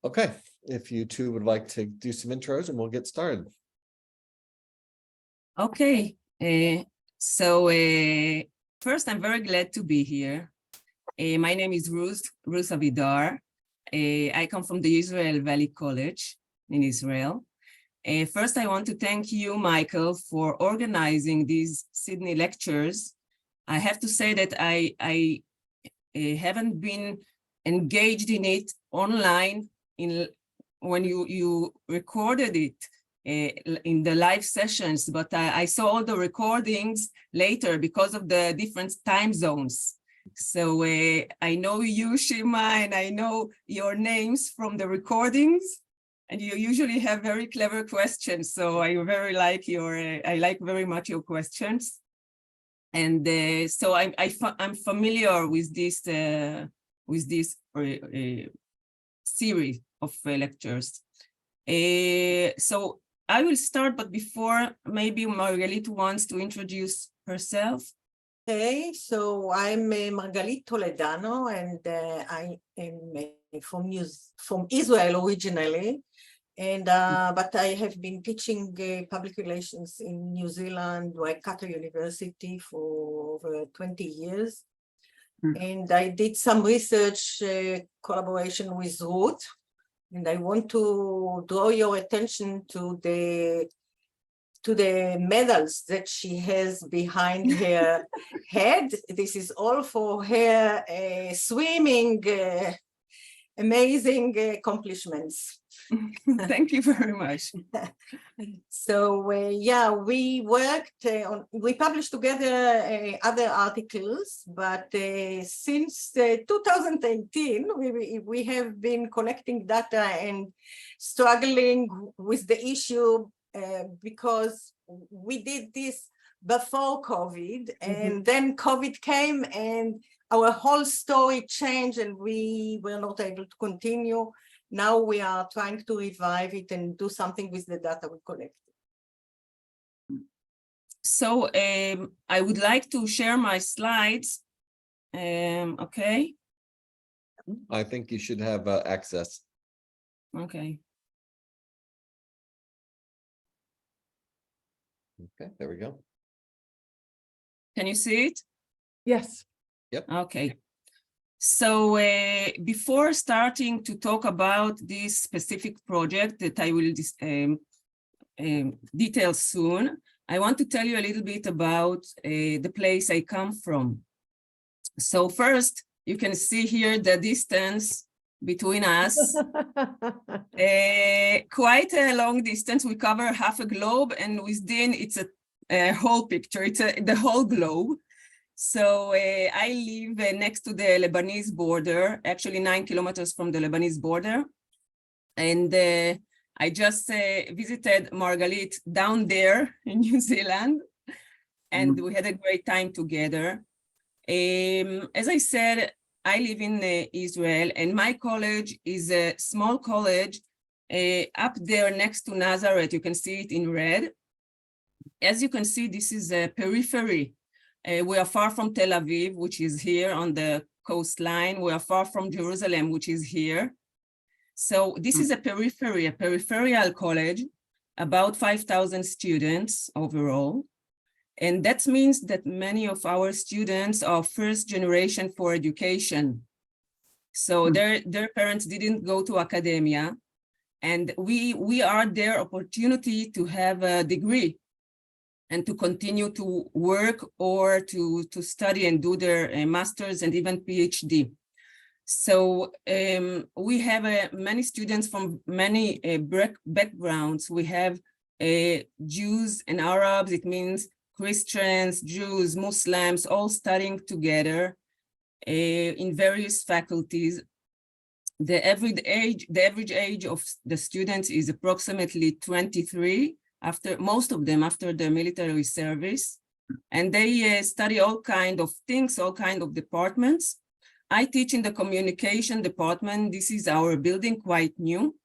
Okay, if you two would like to do some intros and we'll get started. Okay, first, I'm very glad to be here. My name is Ruth Avidar. I come from the Yezreel Valley College in Israel. First, I want to thank you, Michael, for organizing these Sydney lectures. I have to say that I haven't been engaged in it online when you recorded it in the live sessions, but I saw all the recordings later because of the different time zones. So I know you, Shima, and I know your names from the recordings, and you usually have very clever questions. So I very like I like very much your questions. And so I'm familiar with this series of lectures. So I will start, but before, maybe Margalit wants to introduce herself. Okay, so I'm Margalit Toledano, and I am from Israel originally, and but I have been teaching public relations in New Zealand, Waikato University for over 20 years. And I did some research collaboration with Ruth, and I want to draw your attention to the medals that she has behind her head. This is all for her swimming amazing accomplishments. Thank you very much. So yeah, we published together other articles, but since 2018, we have been collecting data and struggling with the issue because we did this before COVID, and then COVID came and our whole story changed and we were not able to continue. Now we are trying to revive it and do something with the data we collected. So I would like to share my slides. Okay. I think you should have access. Okay. Okay, there we go. Can you see it? Yes. Yep. Okay. So before starting to talk about this specific project that I will detail soon, I want to tell you a little bit about the place I come from. So first, you can see here the distance between us. Quite a long distance. We cover half a globe, and within it's a whole picture. It's the whole globe. So I live next to the Lebanese border, actually 9 kilometers from the Lebanese border. And I just visited Margalit down there in New Zealand, and we had a great time together. As I said, I live in Israel, and my college is a small college up there next to Nazareth. You can see it in red. As you can see, this is a periphery. We are far from Tel Aviv, which is here on the coastline. We are far from Jerusalem, which is here. So this is a peripheral college, about 5,000 students overall. And that means that many of our students are first generation for education. So their parents didn't go to academia, and we are their opportunity to have a degree and to continue to work or to study and do their master's and even PhD. So we have many students from many backgrounds. We have Jews and Arabs. It means Christians, Jews, Muslims, all studying together in various faculties. The average age of the students is approximately 23. Most of them after the military service, and they study all kind of things, all kind of departments. I teach in the communication department. This is our building, quite new.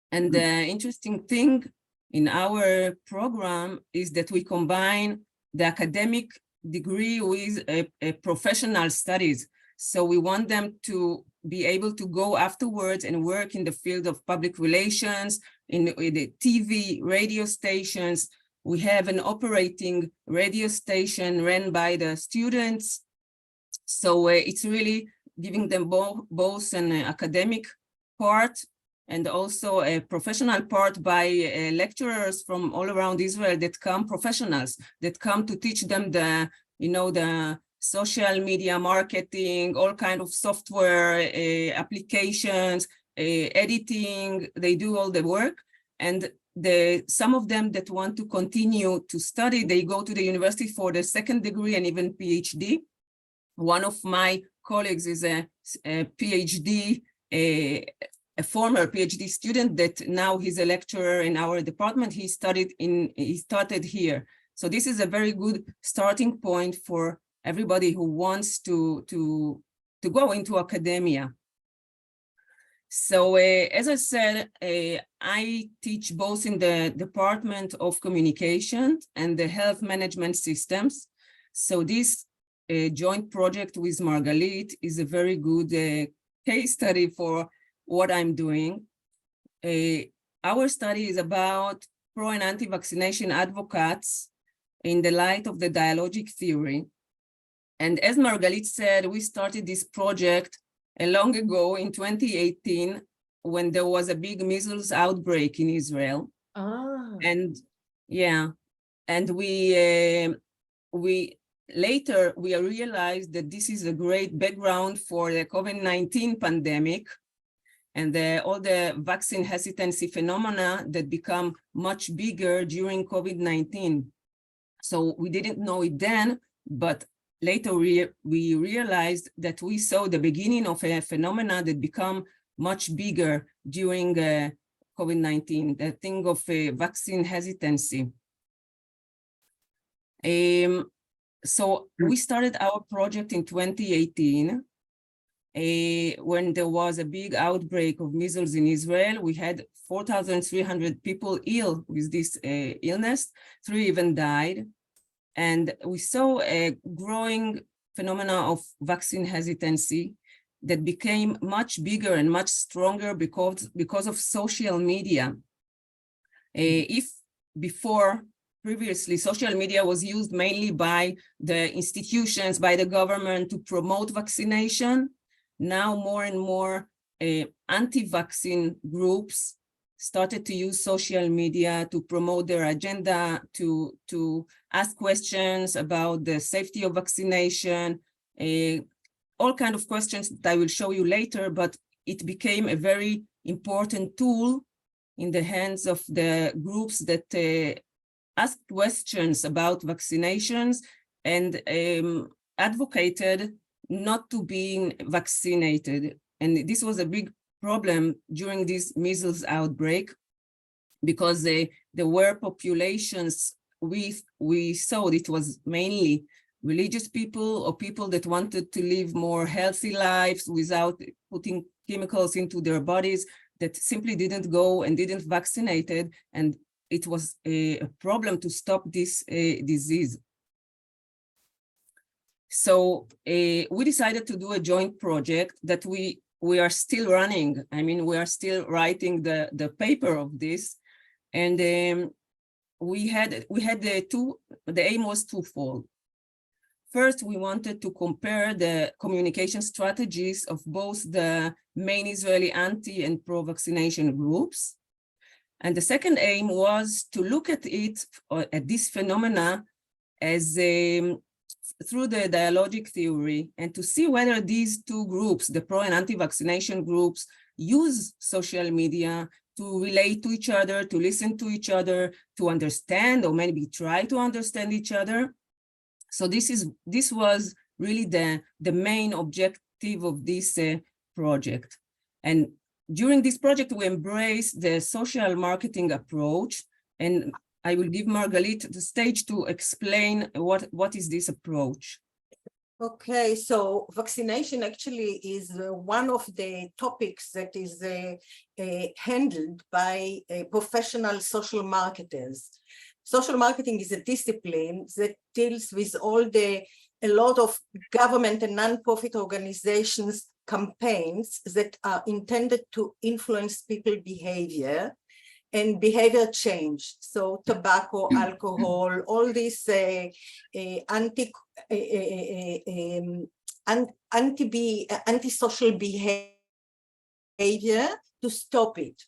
And the interesting thing in our program is that we combine the academic degree with a professional studies. So we want them to be able to go afterwards and work in the field of public relations, in the TV, radio stations. We have an operating radio station run by the students. So it's really giving them both an academic part and also a professional part by lecturers from all around Israel that come, professionals that come to teach them the, the social media marketing, all kind of software applications, editing. They do all the work. And some of them that want to continue to study, they go to the university for the second degree and even PhD. One of my colleagues is a PhD, a former PhD student that now he's a lecturer in our department. He started here. So this is a very good starting point for everybody who wants to go into academia. So as I said, I teach both in the Department of Communication and the Health Management Systems. So this joint project with Margalit is a very good case study for what I'm doing. Our study is about pro and anti-vaccination advocates in the light of the dialogic theory. And as Margalit said, we started this project long ago in 2018 when there was a big measles outbreak in Israel. And yeah, and we later realized that this is a great background for the COVID-19 pandemic and all the vaccine hesitancy phenomena that become much bigger during COVID-19. So we didn't know it then, but later we realized that we saw the beginning of a phenomena that become much bigger during COVID-19, the thing of vaccine hesitancy. So we started our project in 2018 when there was a big outbreak of measles in Israel. We had 4,300 people ill with this illness. 3 even died. And we saw a growing phenomena of vaccine hesitancy that became much bigger and much stronger because of social media. If before, previously, social media was used mainly by the institutions, by the government to promote vaccination, now more and more anti-vaccine groups started to use social media to promote their agenda, to ask questions about the safety of vaccination, all kinds of questions that I will show you later, but it became a very important tool in the hands of the groups that asked questions about vaccinations and advocated not to being vaccinated. And this was a big problem during this measles outbreak because there were populations we saw it was mainly religious people or people that wanted to live more healthy lives without putting chemicals into their bodies that simply didn't go and didn't vaccinated, and it was a problem to stop this disease. So we decided to do a joint project that we are still running. I mean, we are still writing the paper of this, and the aim was twofold. First, we wanted to compare the communication strategies of both the main Israeli anti and pro-vaccination groups. And the second aim was to look at this phenomena as through the dialogic theory and to see whether these two groups, the pro and anti-vaccination groups, use social media to relate to each other, to listen to each other, to understand or maybe try to understand each other. So this was really the main objective of this project. And during this project, we embraced the social marketing approach, and I will give Margalit the stage to explain what is this approach. Okay, so vaccination actually is one of the topics that is handled by professional social marketers. Social marketing is a discipline that deals with a lot of government and non-profit organizations campaigns that are intended to influence people's behavior and behavior change. So tobacco, alcohol, all these anti-social behavior to stop it.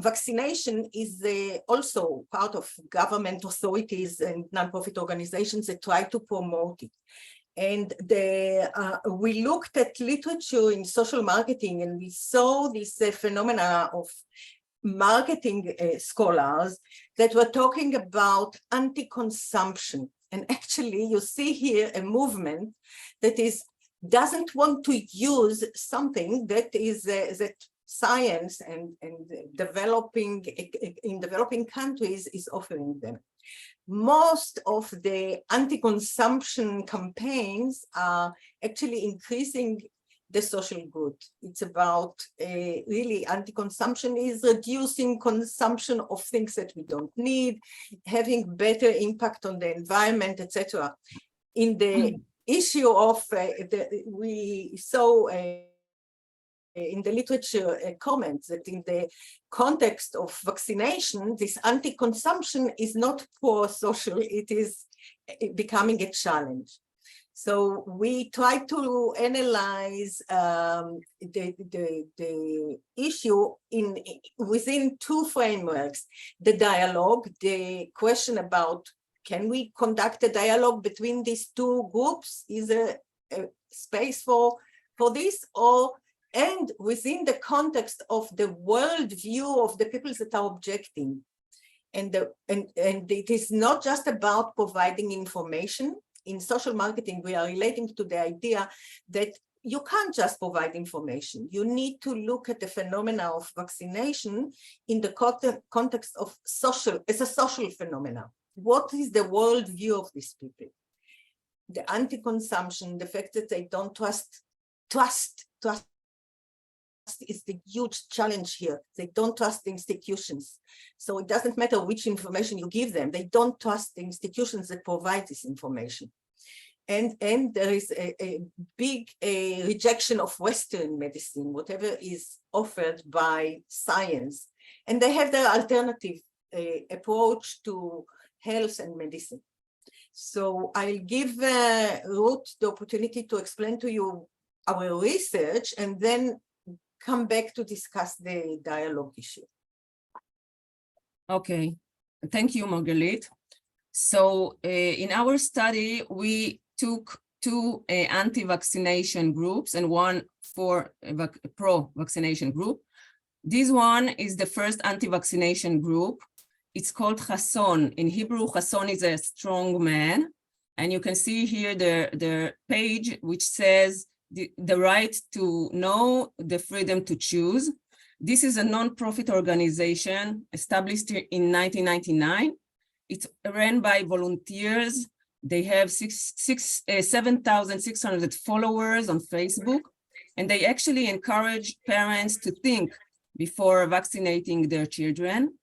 Vaccination is also part of government authorities and nonprofit organizations that try to promote it. And we looked at literature in social marketing, and we saw this phenomena of marketing scholars that were talking about anti-consumption. And actually, you see here a movement that doesn't want to use something that is that science and developing countries is offering them. Most of the anti-consumption campaigns are actually increasing the social good. It's about really anti-consumption is reducing consumption of things that we don't need, having better impact on the environment, etc. In the issue of we saw in the literature comments that in the context of vaccination, this anti-consumption is not pro-social, it is becoming a challenge. So we try to analyze the issue within two frameworks: the dialogue, the question about can we conduct a dialogue between these two groups? Is there a space for this? And within the context of the world view of the people that are objecting. And it is not just about providing information. In social marketing, we are relating to the idea that you can't just provide information. You need to look at the phenomena of vaccination in the context of as a social phenomena. What is the world view of these people? The anti-consumption, the fact that they don't trust is the huge challenge here. They don't trust the institutions. So it doesn't matter which information you give them. They don't trust the institutions that provide this information. And there is a big rejection of Western medicine, whatever is offered by science. And they have their alternative approach to health and medicine. So I'll give Ruth the opportunity to explain to you our research and then come back to discuss the dialogue issue. Okay, thank you, Margalit. So in our study, we took two anti-vaccination groups and one for a pro-vaccination group. This one is the first anti-vaccination group. It's called Chasson. In Hebrew, Chasson is a strong man. And you can see here the page which says the right to know, the freedom to choose. This is a non-profit organization established in 1999. It's ran by volunteers. They have 7,600 followers on Facebook, and they actually encourage parents to think before vaccinating their children.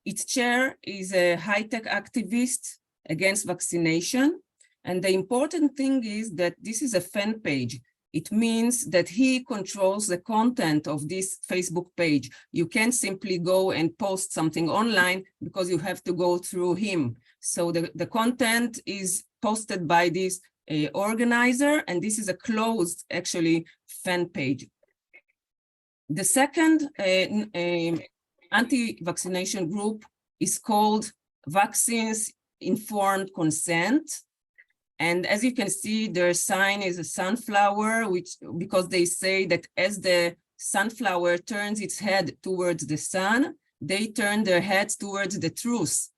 Its chair is a high-tech activist against vaccination. And the important thing is that this is a fan page. It means that he controls the content of this Facebook page. You can't simply go and post something online because you have to go through him. So the content is posted by this organizer, and this is a closed, actually, fan page. The second anti-vaccination group is called Vaccines Informed Consent. And as you can see, their sign is a sunflower, because they say that as the sunflower turns its head towards the sun, they turn their heads towards the truth.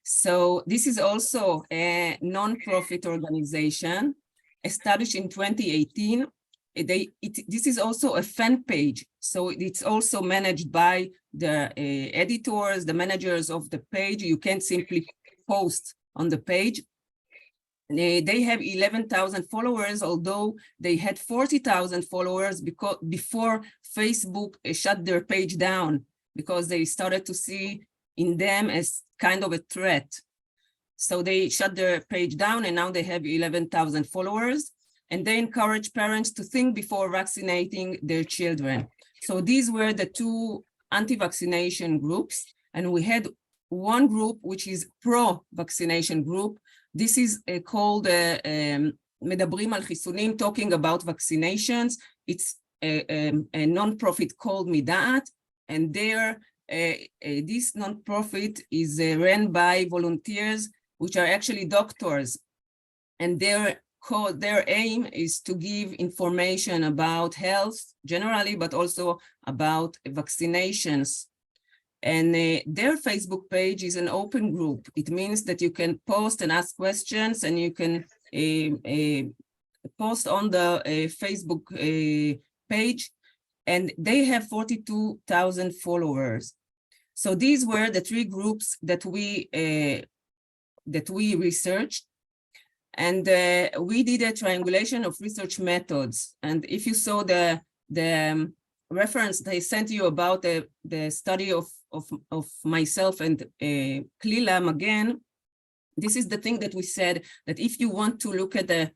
So this is also a non-profit organization established in 2018. This is also a fan page. So it's also managed by the editors, the managers of the page. You can't simply post on the page. They have 11,000 followers, although they had 40,000 followers before Facebook shut their page down, because they started to see in them as kind of a threat. So they shut their page down, and now they have 11,000 followers. and they encourage parents to think before vaccinating their children. So these were the two anti-vaccination groups, and we had one group which is pro-vaccination group. This is called מדברים על חיסונים, talking about vaccinations. It's a non-profit called מדעת, and this non-profit is ran by volunteers, which are actually doctors, and their aim is to give information about health generally, but also about vaccinations. And their Facebook page is an open group. It means that you can post and ask questions, and you can post on the Facebook page, and they have 42,000 followers. So these were the three groups that we researched, and we did a triangulation of research methods. And if you saw the reference they sent you about the study of myself and Klila Magen, this is the thing that we said, that if you want to look at a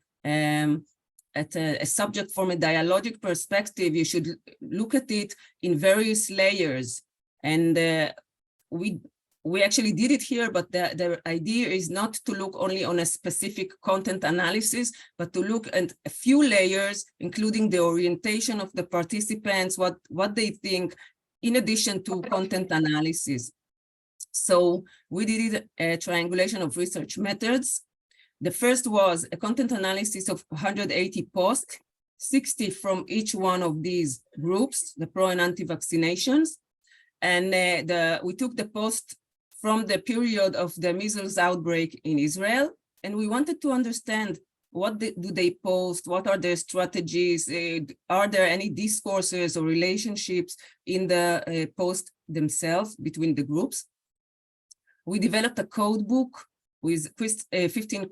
subject from a dialogic perspective, you should look at it in various layers. And we actually did it here, but the idea is not to look only on a specific content analysis, but to look at a few layers, including the orientation of the participants, what they think, in addition to content analysis. So we did a triangulation of research methods. The first was a content analysis of 180 posts, 60 from each one of these groups, the pro and anti-vaccinations. And we took the post from the period of the measles outbreak in Israel, and we wanted to understand what do they post, what are their strategies, are there any discourses or relationships in the post themselves between the groups. We developed a code book with 15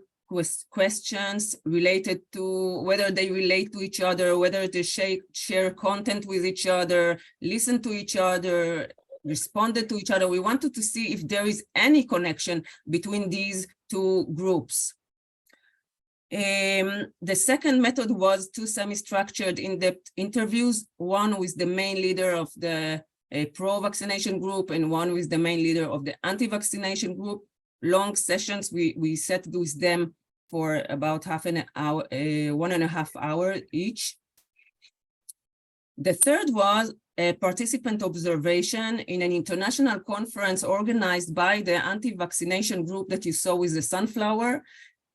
questions related to whether they relate to each other, whether they share content with each other, listen to each other, responded to each other. We wanted to see if there is any connection between these two groups. The second method was two semi-structured in-depth interviews, one with the main leader of the pro-vaccination group and one with the main leader of the anti-vaccination group. Long sessions, we sat with them for about half an hour, 1.5 hours each. The third was a participant observation in an international conference organized by the anti-vaccination group that you saw with the sunflower.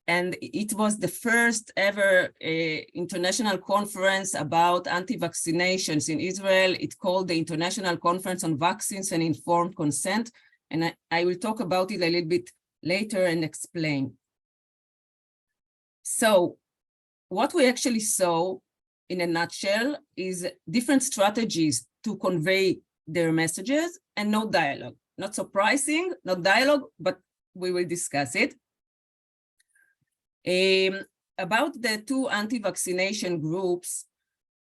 And it was the first ever international conference about anti-vaccinations in Israel. It's called the International Conference on Vaccines and Informed Consent. And I will talk about it a little bit later and explain. So what we actually saw in a nutshell is different strategies to convey their messages and no dialogue. Not surprising, not dialogue, but we will discuss it. About the two anti-vaccination groups,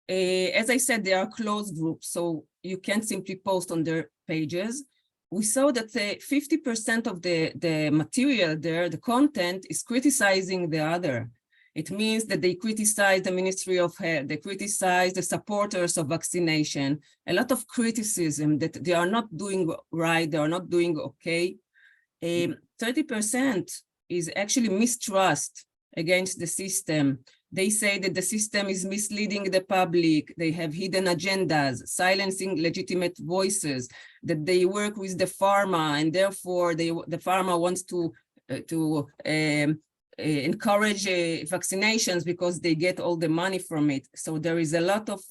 as I said, they are closed groups, so you can't simply post on their pages. We saw that 50% of the material there, the content, is criticizing the other. It means that they criticize the Ministry of Health, they criticize the supporters of vaccination, a lot of criticism that they are not doing right, they are not doing okay. 30% is actually mistrust against the system. They say that the system is misleading the public, they have hidden agendas, silencing legitimate voices, that they work with the pharma, and therefore the pharma wants to encourage vaccinations because they get all the money from it. So there is a lot of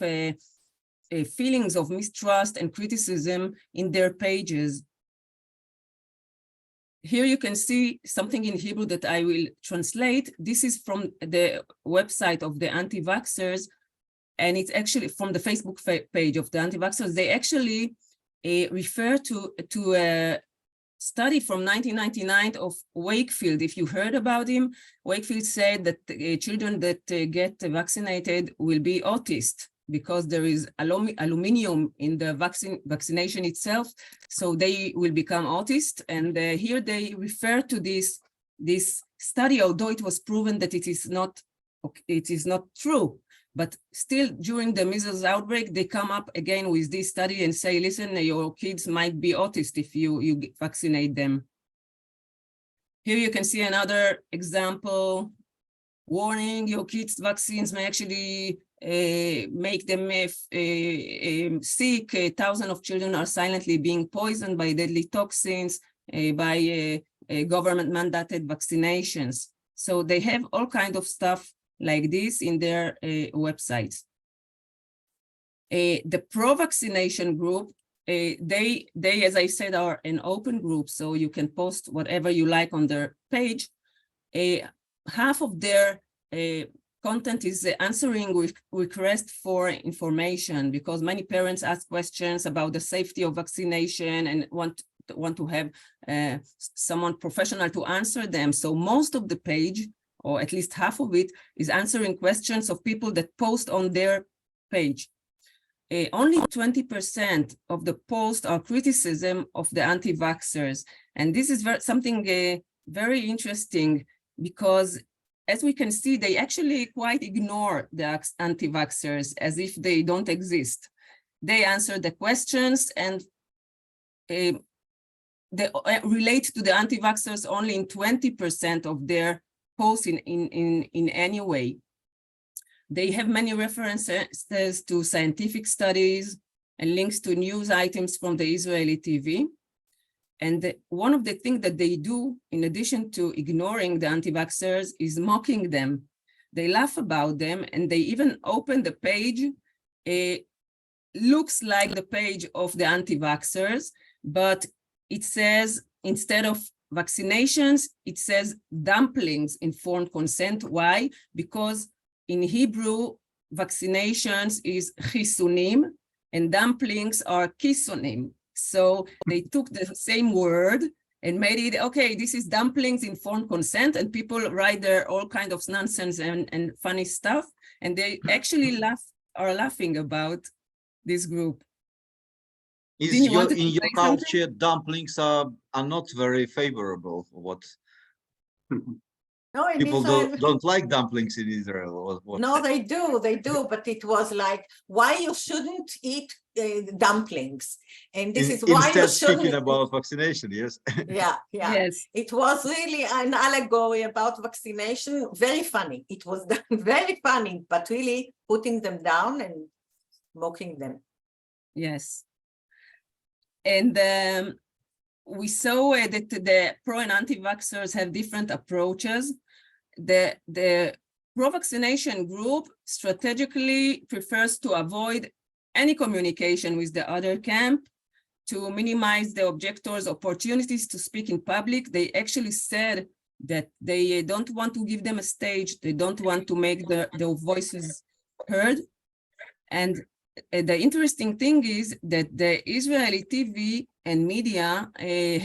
feelings of mistrust and criticism in their pages. Here you can see something in Hebrew that I will translate. This is from the website of the anti-vaxxers, and it's actually from the Facebook page of the anti-vaxxers. They actually refer to a study from 1999 of Wakefield. If you heard about him, Wakefield said that children that get vaccinated will be autist because there is aluminum in the vaccination itself, so they will become autist. And here they refer to this study, although it was proven that it is not it is not true. But still, during the measles outbreak, they come up again with this study and say, listen, your kids might be autistic if you vaccinate them. Here you can see another example. Warning, your kids' vaccines may actually make them sick. Thousands of children are silently being poisoned by deadly toxins, by government-mandated vaccinations. So they have all kinds of stuff like this in their websites. The pro-vaccination group, they, as I said, are an open group, so you can post whatever you like on their page. Half of their content is answering requests for information, because many parents ask questions about the safety of vaccination and want to have someone professional to answer them. So most of the page, or at least half of it, is answering questions of people that post on their page. Only 20% of the posts are criticism of the anti-vaxxers. And this is something very interesting, because as we can see, they actually quite ignore the anti-vaxxers as if they don't exist. They answer the questions, and they relate to the anti-vaxxers only in 20% of their posts in any way. They have many references to scientific studies and links to news items from the Israeli TV. And one of the things that they do, in addition to ignoring the anti-vaxxers, is mocking them. They laugh about them, and they even open the page. It looks like the page of the anti-vaxxers, but it says, instead of vaccinations, it says dumplings informed consent. Why? Because in Hebrew, vaccinations is chisunim, and dumplings are kisunim. So they took the same word and made it, okay, this is dumplings informed consent, and people write there all kinds of nonsense and funny stuff, and they actually are laughing about this group. In your culture, dumplings are not very favorable. What? No, People don't like dumplings in Israel. No, they do, but it was like, why you shouldn't eat dumplings, and this is why you shouldn't. Speaking about vaccination, yes. Yeah. Yes. It was really an allegory about vaccination. Very funny. It was very funny, but really putting them down and mocking them. Yes. And we saw that the pro and anti-vaxxers have different approaches. The pro-vaccination group strategically prefers to avoid any communication with the other camp to minimize the objectors' opportunities to speak in public. They actually said that they don't want to give them a stage. They don't want to make their voices heard. And the interesting thing is that the Israeli TV and media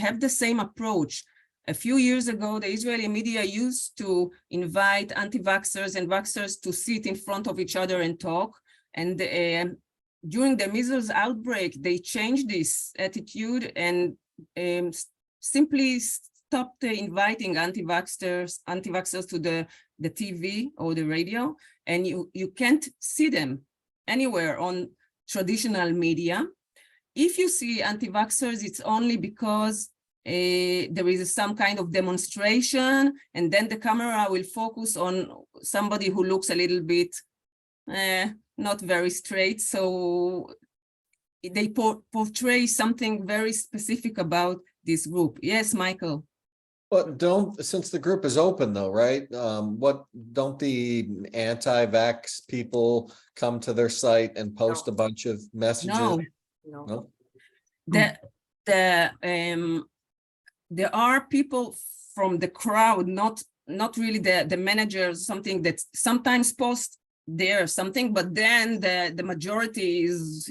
have the same approach. A few years ago, the Israeli media used to invite anti-vaxxers and vaxxers to sit in front of each other and talk. And during the measles outbreak, they changed this attitude and simply stopped inviting anti-vaxxers to the TV or the radio, and you can't see them anywhere on traditional media. If you see anti-vaxxers, it's only because there is some kind of demonstration, and then the camera will focus on somebody who looks a little bit not very straight. So they portray something very specific about this group. Yes, Michael. But since the group is open though, right? Don't the anti-vax people come to their site and post a bunch of messages? No. There are people from the crowd, not really the managers, something that sometimes post there something, but then the majority is,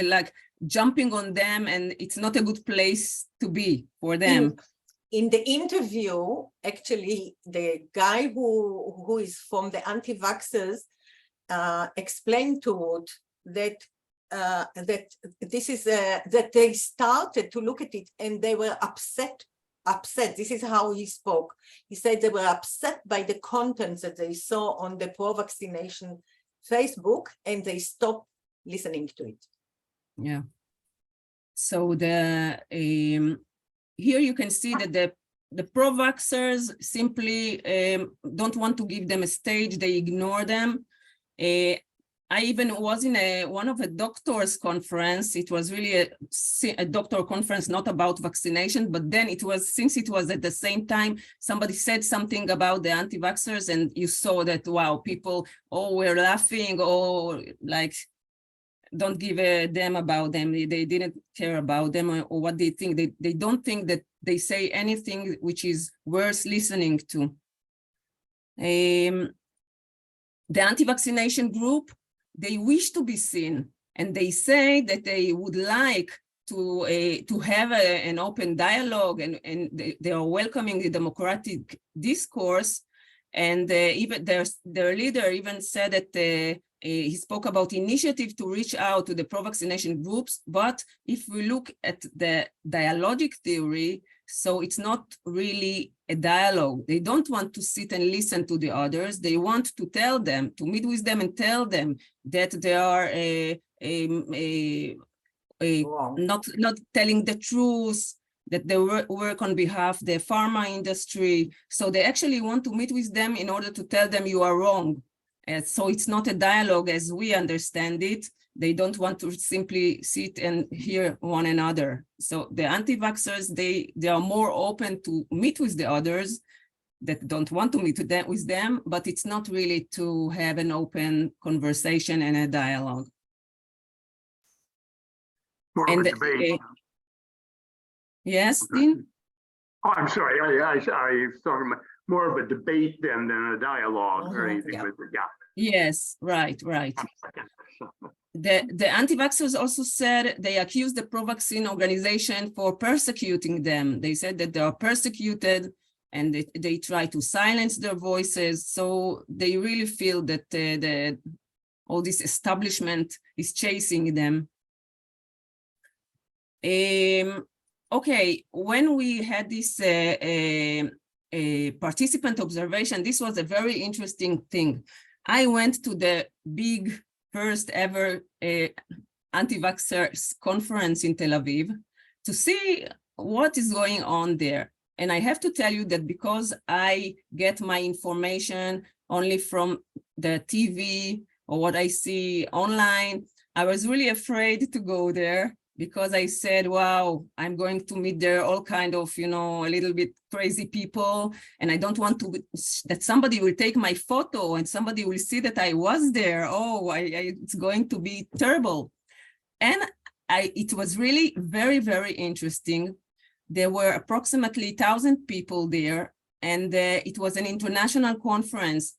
like jumping on them, and it's not a good place to be for them. In the interview, actually, the guy who is from the anti-vaxxers explained to Ruth that this is that they started to look at it and they were upset upset. This is how he spoke. He said they were upset by the contents that they saw on the pro-vaccination Facebook, and they stopped listening to it. Yeah. So the here you can see that the pro-vaxxers simply don't want to give them a stage. They ignore them. I even was in one of a doctors' conference. It was really a doctor conference, not about vaccination, but then it was, since it was at the same time, somebody said something about the anti-vaxxers, and you saw that, wow, people, oh, were laughing, oh, like, don't give a damn about them. They didn't care about them or what they think. They don't think that they say anything which is worth listening to. The anti-vaccination group, they wish to be seen, and they say that they would like to have an open dialogue, and they are welcoming the democratic discourse. And even their leader even said that he spoke about initiative to reach out to the pro-vaccination groups. But if we look at the dialogic theory, so it's not really a dialogue. They don't want to sit and listen to the others. They want to tell them, to meet with them and tell them that they are not telling the truth, that they work on behalf of the pharma industry. So they actually want to meet with them in order to tell them you are wrong. So it's not a dialogue as we understand it. They don't want to simply sit and hear one another. So the anti-vaxxers, they are more open to meet with the others that don't want to meet with them, but it's not really to have an open conversation and a dialogue. More of a debate. Yes, Dean? Oh, I'm sorry. I was talking about more of a debate than a dialogue or anything yeah. with it. Yeah. Yes, right. The anti-vaxxers also said they accused the pro-vaccine organization for persecuting them. They said that they are persecuted and they try to silence their voices. So they really feel that all this establishment is chasing them. Okay, when we had this participant observation, this was a very interesting thing. I went to the big first ever anti-vaxxers conference in Tel Aviv to see what is going on there. And I have to tell you that because I get my information only from the TV or what I see online, I was really afraid to go there, because I said, wow, I'm going to meet there all kind of, a little bit crazy people. And I don't want that somebody will take my photo and somebody will see that I was there. Oh, it's going to be terrible. And it was really very, very interesting. There were approximately 1,000 people there, and it was an international conference.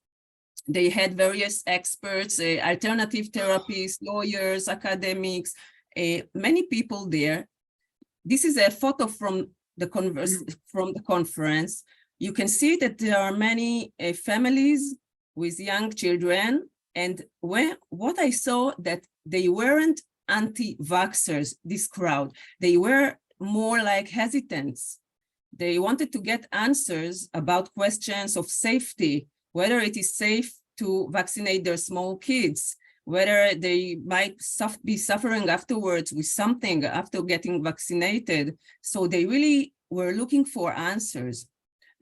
They had various experts, alternative therapists, lawyers, academics, many people there. This is a photo from the conference. You can see that there are many families with young children, and what I saw, that they weren't anti-vaxxers, this crowd. They were more like hesitants. They wanted to get answers about questions of safety, whether it is safe to vaccinate their small kids, whether they might be suffering afterwards with something after getting vaccinated. So they really were looking for answers.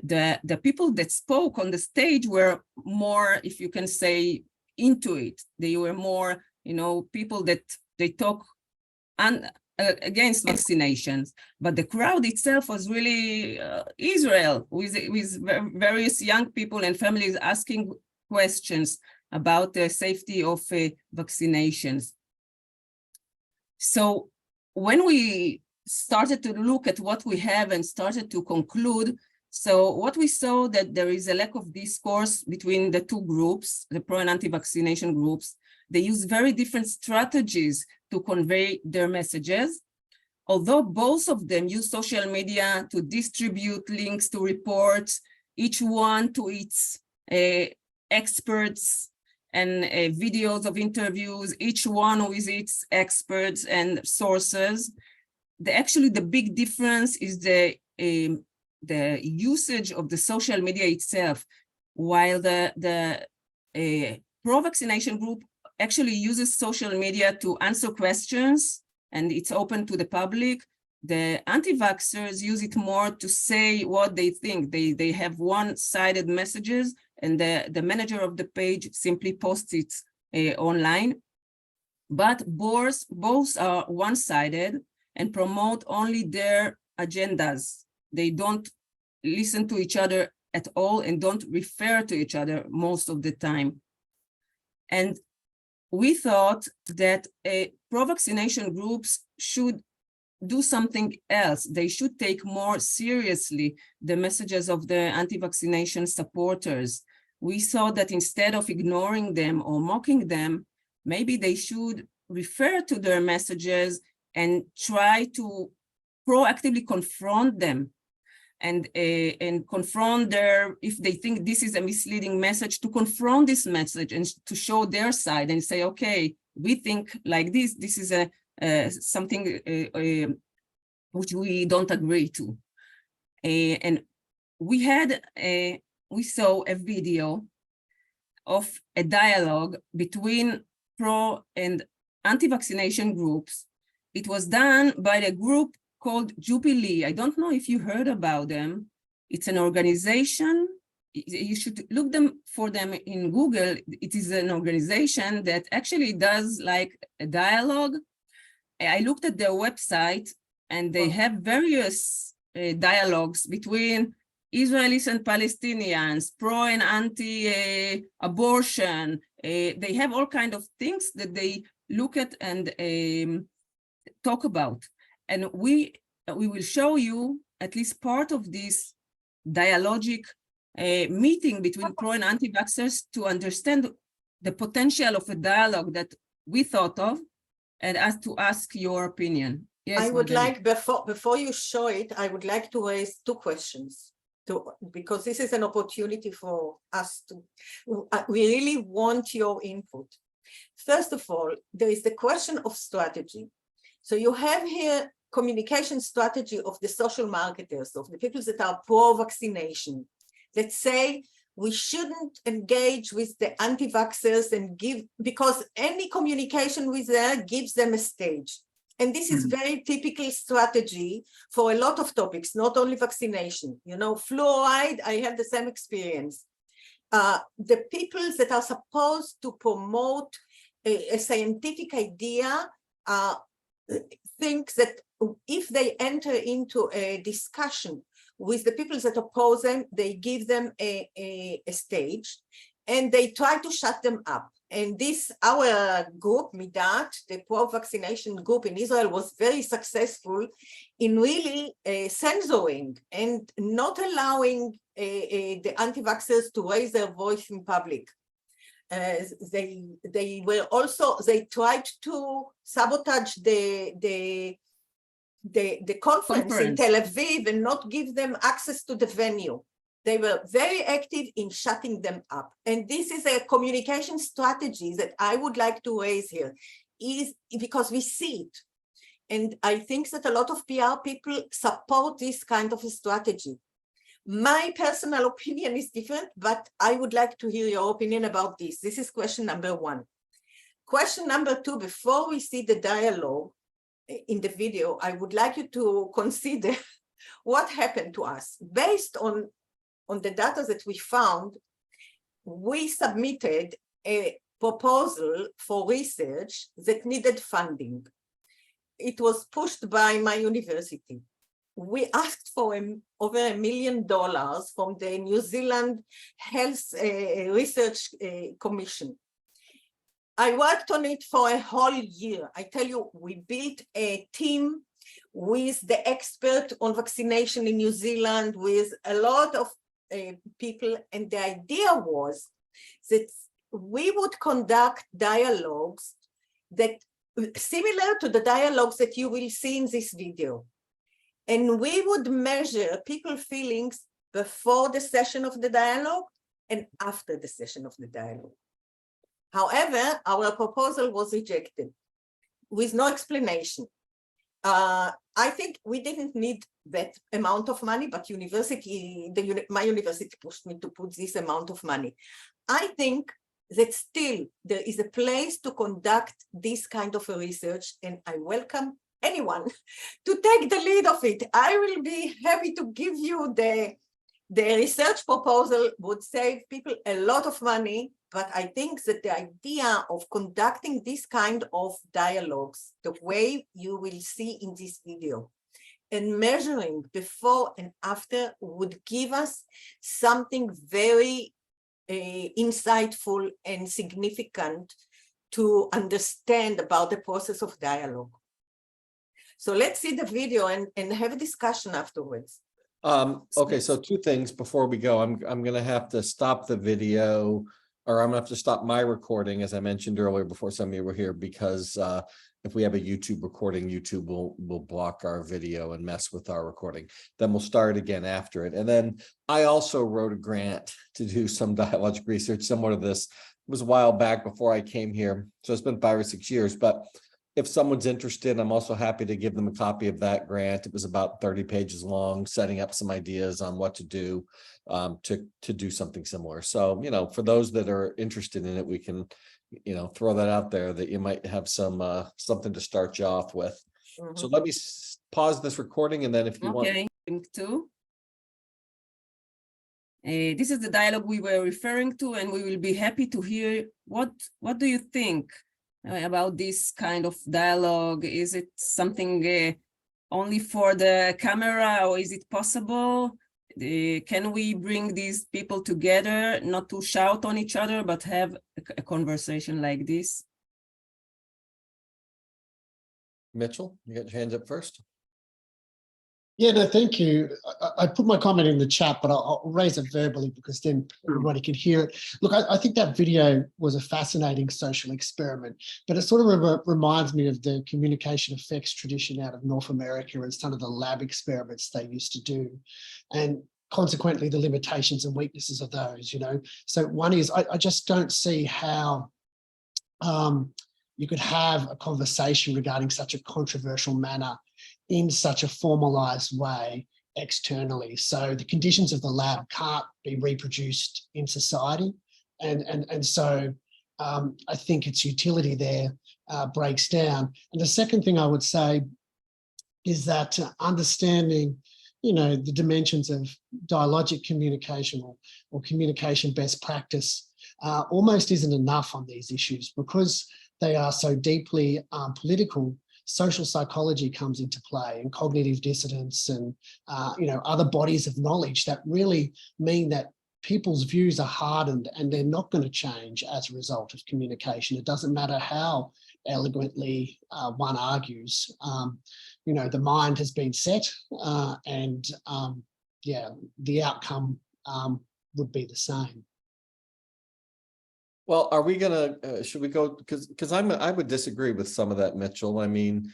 The people that spoke on the stage were more, if you can say, into it. They were more, people that they talk against vaccinations. But the crowd itself was really Israel, with various young people and families asking questions about the safety of vaccinations. So when we started to look at what we have and started to conclude, so what we saw, that there is a lack of discourse between the two groups, the pro and anti-vaccination groups. They use very different strategies to convey their messages. Although both of them use social media to distribute links to reports, each one to its experts and videos of interviews, each one with its experts and sources. Actually, the big difference is the the usage of the social media itself, while the pro-vaccination group actually uses social media to answer questions, and it's open to the public. The anti-vaxxers use it more to say what they think. They have one-sided messages, and the manager of the page simply posts it online. But both are one-sided and promote only their agendas. They don't listen to each other at all and don't refer to each other most of the time. And we thought that pro-vaccination groups should do something else. They should take more seriously the messages of the anti-vaccination supporters. We saw that instead of ignoring them or mocking them, maybe they should refer to their messages and try to proactively confront them and confront if they think this is a misleading message, to confront this message and to show their side and say, okay, we think like this is something which we don't agree to. And we saw a video of a dialogue between pro and anti-vaccination groups. It was done by a group called Jubilee. I don't know if you heard about them. It's an organization. You should look for them in Google. It is an organization that actually does like a dialogue. I looked at their website, and they have various dialogues between Israelis and Palestinians, pro and anti-abortion. They have all kinds of things that they look at and talk about. And we will show you at least part of this dialogic meeting between pro and anti-vaxxers to understand the potential of a dialogue that we thought of, and to ask your opinion. Yes, I would Margalit. like, before you show it, I would like to raise two questions, because this is an opportunity for us to, we really want your input. First of all, there is the question of strategy. So you have here communication strategy of the social marketers, of the people that are pro-vaccination, that say we shouldn't engage with the anti-vaxxers and because any communication with them gives them a stage. And this is very typical strategy for a lot of topics, not only vaccination. You know, fluoride, I have the same experience. The people that are supposed to promote a scientific idea think that if they enter into a discussion with the people that oppose them, they give them a stage and they try to shut them up. And this, our group, Midat, the pro-vaccination group in Israel, was very successful in really censoring and not allowing the anti-vaxxers to raise their voice in public. They were also, they tried to sabotage the conference in Tel Aviv and not give them access to the venue. They were very active in shutting them up. And this is a communication strategy that I would like to raise here, is because we see it. And I think that a lot of PR people support this kind of a strategy. My personal opinion is different, but I would like to hear your opinion about this. This is question number one. Question number two, before we see the dialogue in the video, I would like you to consider what happened to us. Based on the data that we found, we submitted a proposal for research that needed funding. It was pushed by my university. We asked for over $1 million from the New Zealand Health Research Commission. I worked on it for a whole year. I tell you, we built a team with the expert on vaccination in New Zealand, with a lot of people. And the idea was that we would conduct dialogues that similar to the dialogues that you will see in this video. And we would measure people's feelings before the session of the dialogue and after the session of the dialogue. However, our proposal was rejected with no explanation. I think we didn't need that amount of money, but my university pushed me to put this amount of money. I think that still there is a place to conduct this kind of a research, and I welcome anyone to take the lead of it. I will be happy to give you the research proposal would save people a lot of money, but I think that the idea of conducting this kind of dialogues, the way you will see in this video, and measuring before and after would give us something very insightful and significant to understand about the process of dialogue. So let's see the video and have a discussion afterwards. Okay, so two things before we go. I'm gonna have to stop the video, or I'm gonna have to stop my recording, as I mentioned earlier before some of you were here, because if we have a YouTube recording, YouTube will block our video and mess with our recording. Then we'll start again after it. And then I also wrote a grant to do some dialogic research similar to this. It was a while back before I came here, so it's been 5 or 6 years, but if someone's interested, I'm also happy to give them a copy of that grant. It was about 30 pages long, setting up some ideas on what to do to do something similar. So, you know, for those that are interested in it, we can, you know, throw that out there that you might have some something to start you off with. So let me pause this recording, and then if you want. Okay, this is the dialogue we were referring to, and we will be happy to hear what do you think about this kind of dialogue? Is it something only for the camera, or is it possible? Can we bring these people together, not to shout on each other, but have a conversation like this? Mitchell, you got your hands up first. Yeah, no, thank you. I put my comment in the chat, but I'll raise it verbally because then everybody can hear it. Look, I think that video was a fascinating social experiment, but it sort of reminds me of the communication effects tradition out of North America and some of the lab experiments they used to do, and consequently the limitations and weaknesses of those, you know. So one is, I just don't see how you could have a conversation regarding such a controversial manner in such a formalized way externally. So the conditions of the lab can't be reproduced in society. And so I think its utility there breaks down. And the second thing I would say is that understanding, you know, the dimensions of dialogic communication or communication best practice almost isn't enough on these issues, because they are so deeply political. Social psychology comes into play, and cognitive dissonance, and you know, other bodies of knowledge that really mean that people's views are hardened and they're not going to change as a result of communication. It doesn't matter how eloquently one argues. You know, the mind has been set, and yeah, the outcome would be the same. Well, are we gonna, should we go, because I would disagree with some of that, Mitchell. I mean,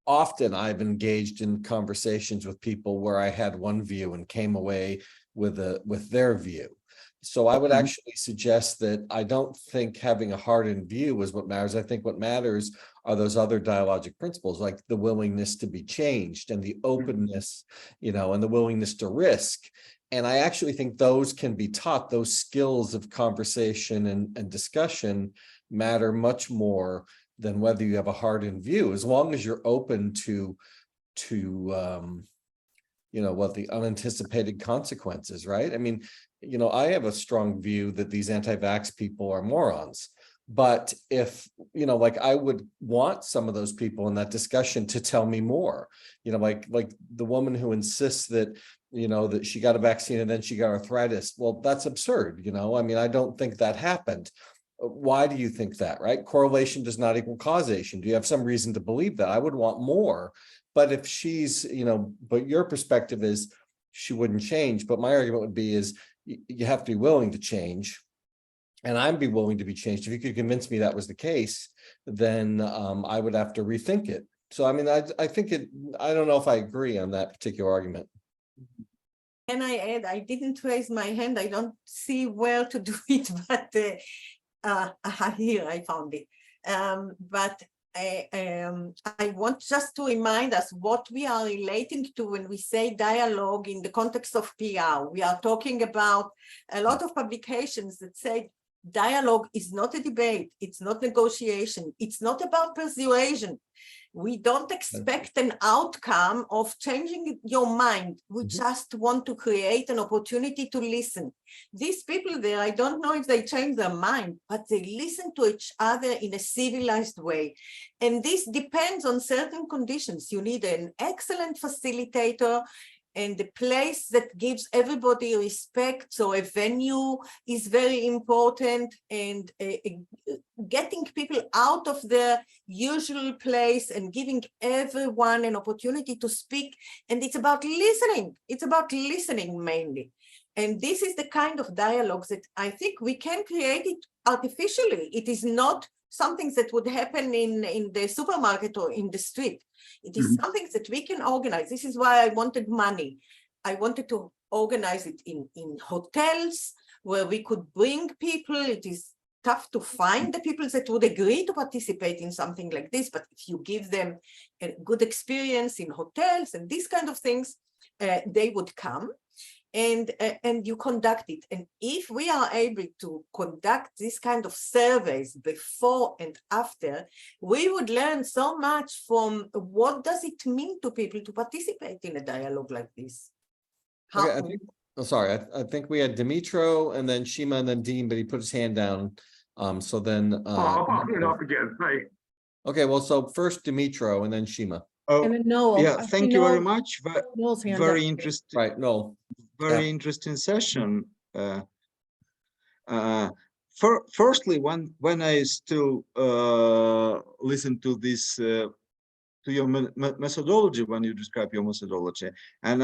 often I've engaged in conversations with people where I had one view and came away with their view. So I would actually suggest that I don't think having a hardened view is what matters. I think what matters are those other dialogic principles, like the willingness to be changed and the openness, you know, and the willingness to risk. And I actually think those can be taught. Those skills of conversation and discussion matter much more than whether you have a hardened view, as long as you're open to you know, what the unanticipated consequences, right? I mean, you know, I have a strong view that these anti-vax people are morons. But if, you know, like, I would want some of those people in that discussion to tell me more, you know, like the woman who insists that, you know, that she got a vaccine and then she got arthritis. Well, that's absurd. You know, I mean, I don't think that happened. Why do you think that, right? Correlation does not equal causation. Do you have some reason to believe that? I would want more. But if she's, you know, but your perspective is she wouldn't change. But my argument would be is you have to be willing to change. And I'd be willing to be changed. If you could convince me that was the case, then I would have to rethink it. So, I mean, I think I don't know if I agree on that particular argument. Can I add, I didn't raise my hand. I don't see where to do it, but here I found it. But I want just to remind us what we are relating to when we say dialogue in the context of PR. We are talking about a lot of publications that say dialogue is not a debate, it's not negotiation, it's not about persuasion. We don't expect an outcome of changing your mind. We just want to create an opportunity to listen. These people there, I don't know if they change their mind, but they listen to each other in a civilized way. And this depends on certain conditions. You need an excellent facilitator and a place that gives everybody respect. So a venue is very important, and getting people out of their usual place and giving everyone an opportunity to speak. And it's about listening. It's about listening mainly. And this is the kind of dialogues that I think we can create it artificially. It is not something that would happen in the supermarket or in the street. It is something that we can organize. This is why I wanted money. I wanted to organize it in hotels where we could bring people. It is tough to find the people that would agree to participate in something like this, but if you give them a good experience in hotels and these kind of things, they would come. And you conduct it. And if we are able to conduct this kind of surveys before and after, we would learn so much from what does it mean to people to participate in a dialogue like this. Okay, I think, sorry, I think we had Dimitro and then Shima and then Dean, but he put his hand down. So then I'll pop it up again. okay, well, so first Dimitro and then Shima. Oh, And then Noel. yeah, I see thank you very Noel- much. Noel's hand Very up. interesting. Right, no. Very Yeah. interesting session. Firstly, when I still listen to this, to your methodology, when you describe your methodology, and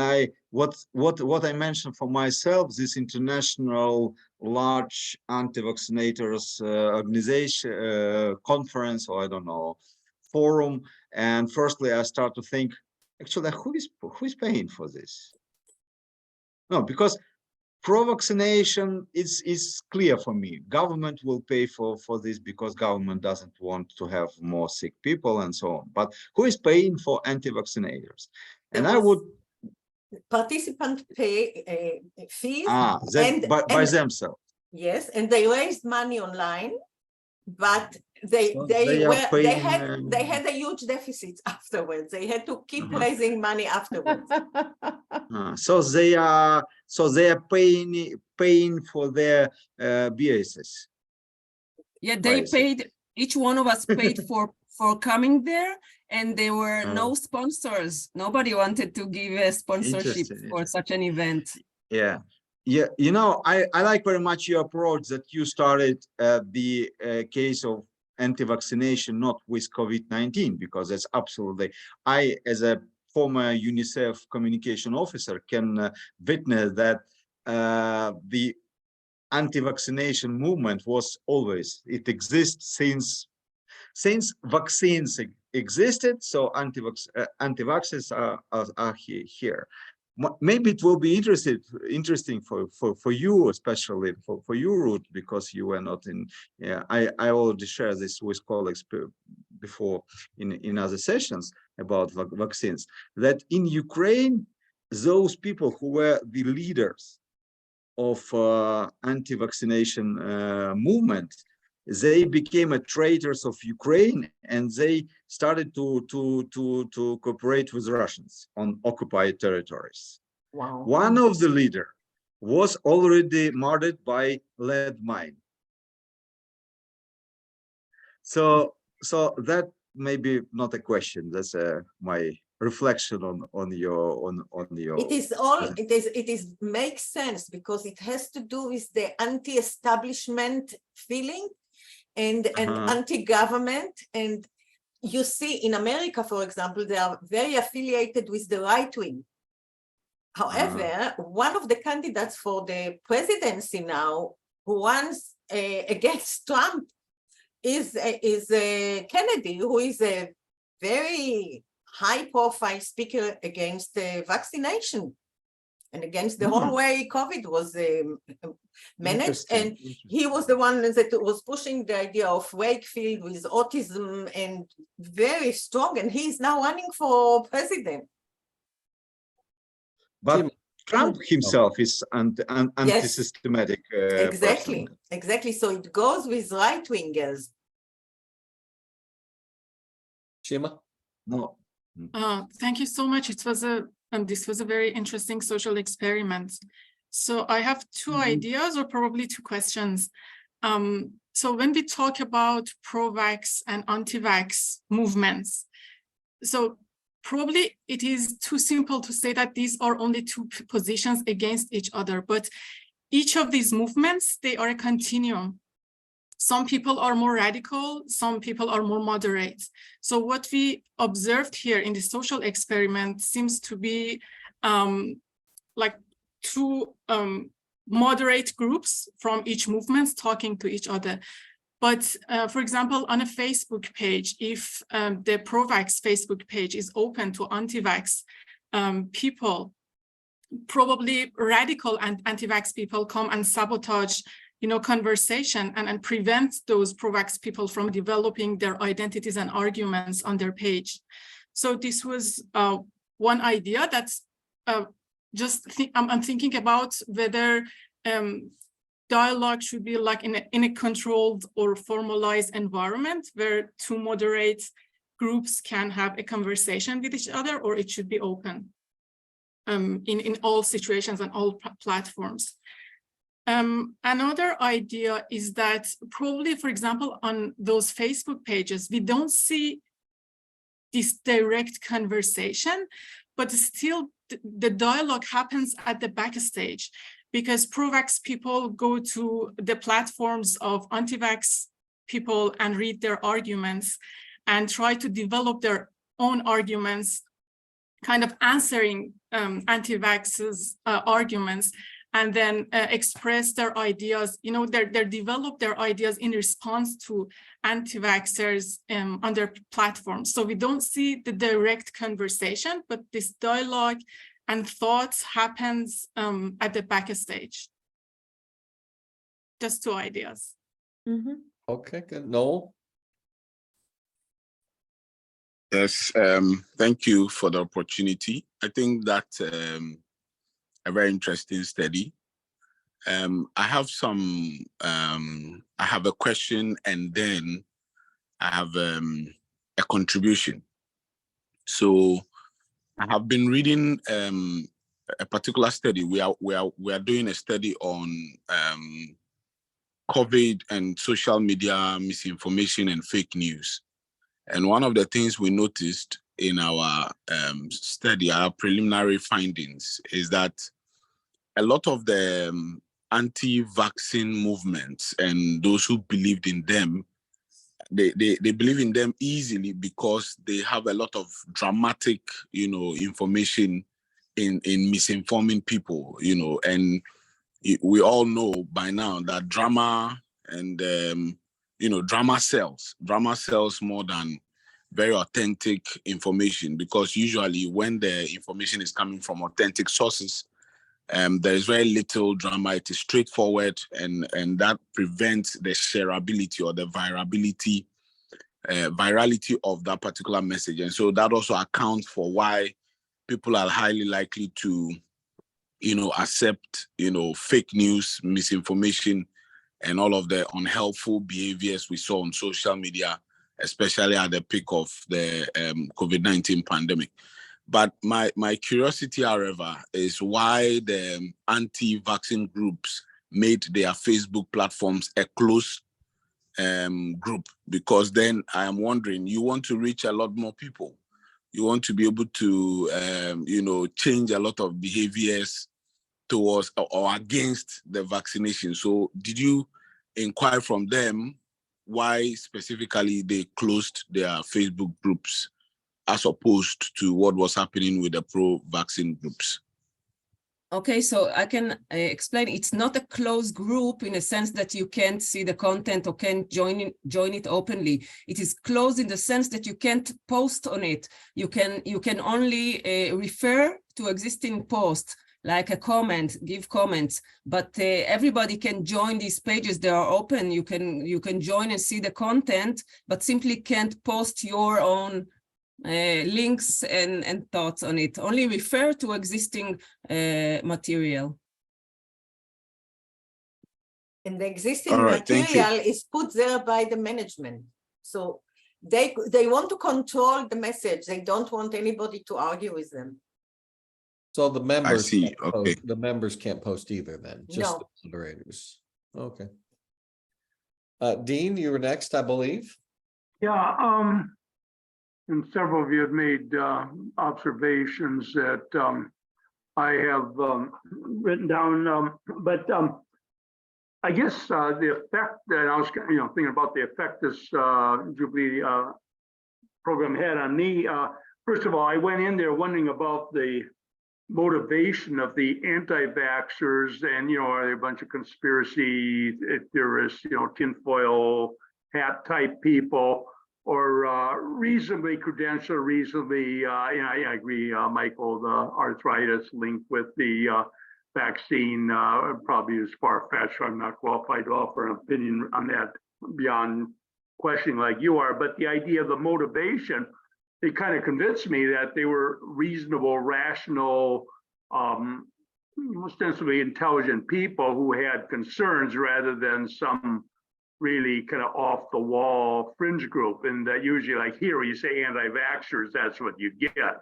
what I mentioned for myself, this international large anti-vaccinators organization conference, or I don't know, forum, and firstly I start to think, actually, who is paying for this? No, because pro-vaccination is clear for me. Government will pay for this because government doesn't want to have more sick people and so on. But who is paying for anti-vaccinators? And I would participant pay fees. By themselves. Yes, and they raised money online, but they had a huge deficit afterwards. They had to keep raising money afterwards. So they are paying for their BSS. Yeah, they paid. Each one of us paid for coming there, and there were no sponsors. Nobody wanted to give a sponsorship for such an event. Yeah. Yeah, you know, I like very much your approach that you started the case of anti-vaccination, not with COVID-19, because that's absolutely, I, as a former UNICEF communication officer, can witness that the anti-vaccination movement was always, it exists since vaccines existed, so anti-vaxxers are here. Maybe it will be interesting for you, especially for you, Ruth, because you were not in. Yeah, I already shared this with colleagues before in other sessions about vaccines. That in Ukraine, those people who were the leaders of anti-vaccination movement, they became traitors of Ukraine, and they started to cooperate with Russians on occupied territories. Wow. One of the leaders was already murdered by lead mine. So that may be not a question. That's my reflection on your. It is makes sense because it has to do with the anti-establishment feeling and anti-government. And you see in America, for example, they are very affiliated with the right wing. However, one of the candidates for the presidency now who runs against Trump is Kennedy, who is a very high-profile speaker against vaccination. and against the whole way COVID was managed. And he was the one that was pushing the idea of Wakefield with autism and very strong. And he's now running for president. But Trump himself is anti-systematic. Exactly. So it goes with right-wingers. Shima? No. Thank you so much. This was a very interesting social experiment. So I have two ideas, or probably two questions. So when we talk about pro-vax and anti-vax movements, so probably it is too simple to say that these are only two positions against each other, but each of these movements, they are a continuum. Some people are more radical, some people are more moderate. So what we observed here in the social experiment seems to be like two moderate groups from each movement talking to each other. But for example, on a Facebook page, if the pro-vax Facebook page is open to anti-vax people, probably radical and anti-vax people come and sabotage, conversation and prevent those pro-vax people from developing their identities and arguments on their page. So this was one idea that's I'm thinking about whether dialogue should be like in a controlled or formalized environment where two moderate groups can have a conversation with each other, or it should be open in all situations and all platforms. Another idea is that probably, for example, on those Facebook pages, we don't see this direct conversation, but still the dialogue happens at the backstage, because pro-vax people go to the platforms of anti-vax people and read their arguments and try to develop their own arguments, kind of answering anti-vaxxers' arguments, and then express their ideas. They develop their ideas in response to anti-vaxxers on their platforms. So we don't see the direct conversation, but this dialogue and thoughts happens at the backstage. Just two ideas. Okay, good. Noel? Yes, thank you for the opportunity. I think that's a very interesting study. I have I have a question, and then I have a contribution. So I have been reading a particular study. We are doing a study on COVID and social media misinformation and fake news. And one of the things we noticed in our study, our preliminary findings, is that a lot of the anti-vaccine movements and those who believed in them, they believe in them easily because they have a lot of dramatic, information in misinforming people, and we all know by now that drama and, drama sells more than very authentic information, because usually when the information is coming from authentic sources, there is very little drama. It is straightforward, and that prevents the shareability or the virality of that particular message. And so that also accounts for why people are highly likely to, accept, fake news, misinformation, and all of the unhelpful behaviors we saw on social media, especially at the peak of the COVID-19 pandemic. But my curiosity, however, is why the anti-vaccine groups made their Facebook platforms a closed group. Because then I am wondering, you want to reach a lot more people. You want to be able to, change a lot of behaviors towards or against the vaccination. So did you inquire from them why specifically they closed their Facebook groups, as opposed to what was happening with the pro-vaccine groups? Okay, so I can explain. It's not a closed group in a sense that you can't see the content or can't join it openly. It is closed in the sense that you can't post on it. You can only refer to existing posts. like a comment, give comments, but everybody can join these pages. They are open. You can join and see the content, but simply can't post your own links and thoughts on it. Only refer to existing material. And the existing All right, thank you. material is put there by the management. So they want to control the message. They don't want anybody to argue with them. So the members, see. can't post- Okay. the members can't post either then, just No. the moderators. Okay. Dean, you were next, I believe. Yeah, and several of you have made observations that I have written down, but I guess the effect that I was, thinking about the effect this Jubilee program had on me. First of all, I went in there wondering about the motivation of the anti-vaxxers, and are they a bunch of conspiracy theorists, tinfoil hat type people, or reasonably credentialed, reasonably, I agree, Michael, the arthritis link with the vaccine probably is far-fetched. I'm not qualified to offer an opinion on that beyond questioning like you are, but the idea of the motivation, they kind of convinced me that they were reasonable, rational, ostensibly intelligent people who had concerns rather than some really kind of off the wall fringe group. And that usually, like here, you say anti-vaxxers, that's what you get,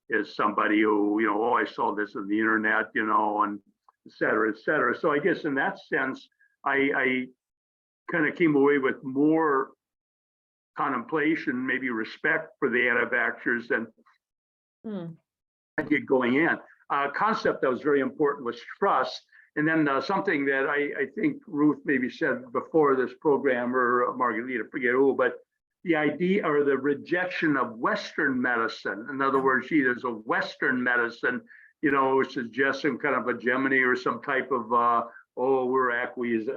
is somebody who, oh, I saw this on the internet, and et cetera, et cetera. So I guess in that sense, I kind of came away with more contemplation, maybe respect for the anti-vaxxers than I did going in. Concept that was very important was trust. And then something that I think Ruth maybe said before this program, or Margalit, I forget who, but the idea or the rejection of Western medicine. In other words, there's a Western medicine, suggesting kind of a Gemini or some type of, we're acquiescing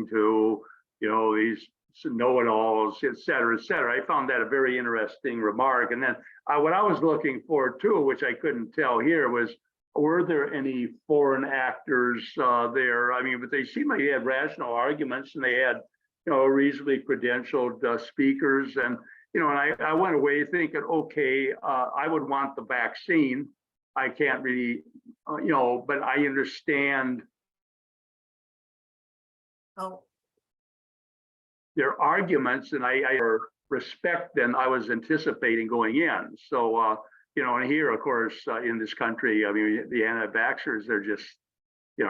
to, these know-it-alls, et cetera, et cetera. I found that a very interesting remark. And then what I was looking for too, which I couldn't tell here, was were there any foreign actors there? I mean, but they seemed like they had rational arguments, and they had, reasonably credentialed speakers. And, and I went away thinking, okay, I would want the vaccine. I can't really, but I understand their arguments, and I respect them. I was anticipating going in. So, and here, of course, in this country, I mean, the anti-vaxxers, they're just, I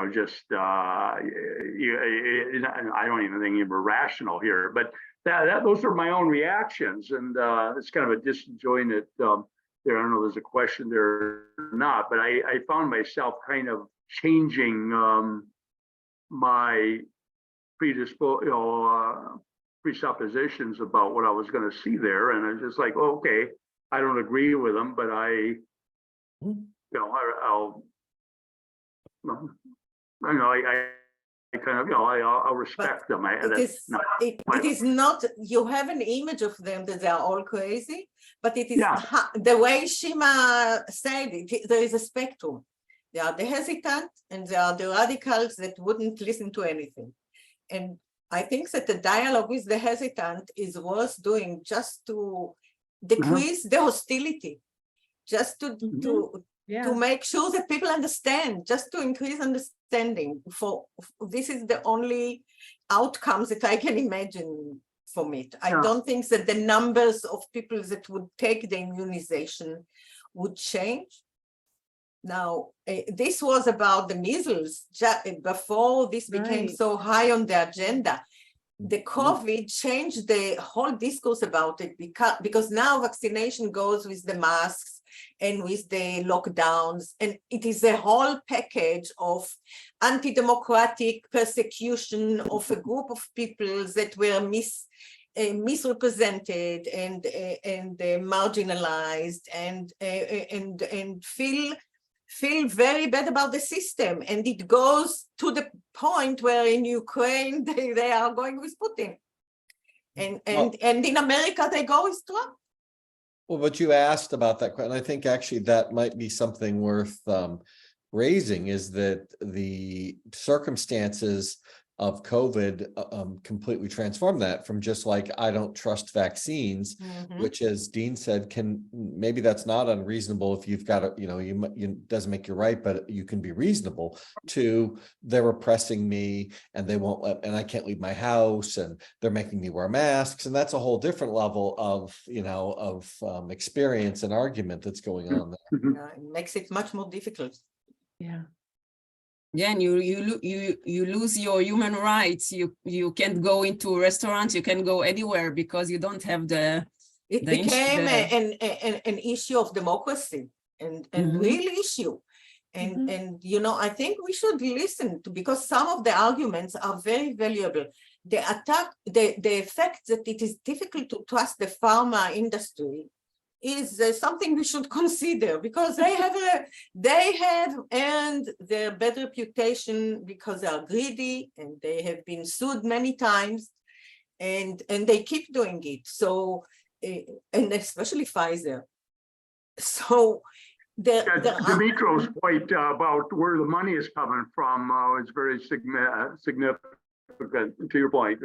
don't even think you're rational here, but those are my own reactions. And it's kind of a disjointed there. I don't know if there's a question there or not, but I found myself kind of changing my presuppositions about what I was going to see there. And I was just like, okay, I don't agree with them, but I'll kind of, I'll respect them. It is not, you have an image of them that they are all crazy, but it is the way Shima said it, there is a spectrum. There are the hesitant and there are the radicals that wouldn't listen to anything. And I think that the dialogue with the hesitant is worth doing just to decrease the hostility, just to make sure that people understand, just to increase understanding. This is the only outcomes that I can imagine from it. I don't think that the numbers of people that would take the immunization would change. Now, this was about the measles before this became so high on the agenda. The COVID changed the whole discourse about it because now vaccination goes with the masks and with the lockdowns, and it is a whole package of anti-democratic persecution of a group of people that were misrepresented and marginalized and feel very bad about the system. And it goes to the point where in Ukraine they are going with Putin, and in America they go with Trump. Well, but you asked about that, and I think actually that might be something worth raising, is that the circumstances of COVID completely transformed that from just like, I don't trust vaccines, which, as Dean said, maybe that's not unreasonable if you've got a, you doesn't make you right, but you can be reasonable, to they're oppressing me and they won't let, and I can't leave my house and they're making me wear masks. And that's a whole different level of, experience and argument that's going on there. It makes it much more difficult. Yeah. Yeah, and you lose your human rights. You can't go into restaurants. You can go anywhere because you don't have the. It became an issue of democracy and real issue. And I think we should listen to, because some of the arguments are very valuable. The effect that it is difficult to trust the pharma industry is something we should consider, because they have earned their bad reputation because they are greedy and they have been sued many times, and they keep doing it. So, and especially Pfizer. So Dimitro's point about where the money is coming from is very significant. To your point,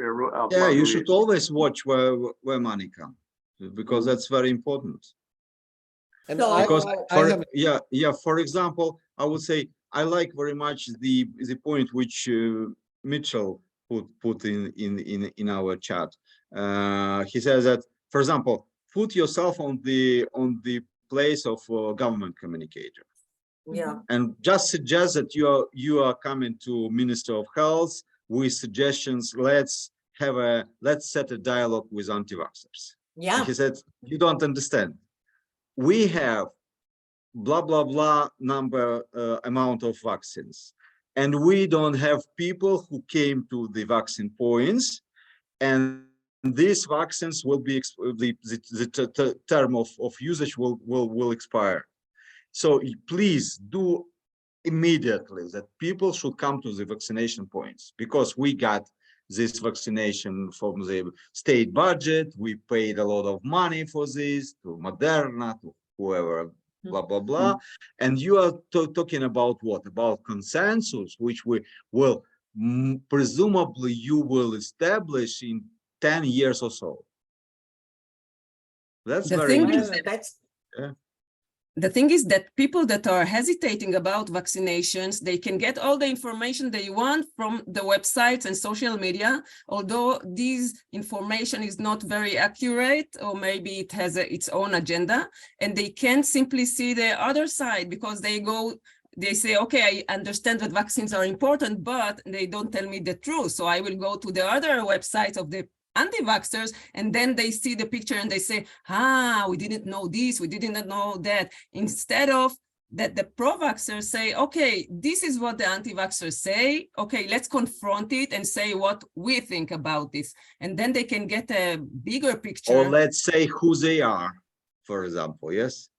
yeah, you should always watch where money comes, because that's very important. And because for example, I would say I like very much the point which Mitchell put in our chat. He says that, for example, put yourself on the place of a government communicator. Yeah. And just suggest that you are coming to Minister of Health with suggestions. Let's set a dialogue with anti-vaxxers. Yeah. And he said, you don't understand. We have blah blah blah amount of vaccines, and we don't have people who came to the vaccine points, and these vaccines will be the term of usage will expire. So please do immediately that people should come to the vaccination points, because we got this vaccination from the state budget. We paid a lot of money for this, to Moderna, to whoever, blah blah blah. And you are talking about what? About consensus, which we will presumably you will establish in 10 years or so. That's very interesting. The thing is that people that are hesitating about vaccinations, they can get all the information they want from the websites and social media, although this information is not very accurate, or maybe it has its own agenda, and they can't simply see the other side, because they say, okay, I understand that vaccines are important, but they don't tell me the truth. So I will go to the other websites of the anti-vaxxers, and then they see the picture and they say, we didn't know this, we didn't know that. Instead of that, the pro-vaxxers say, okay, this is what the anti-vaxxers say. Okay, let's confront it and say what we think about this. And then they can get a bigger picture. Or let's say who they are, for example, yes?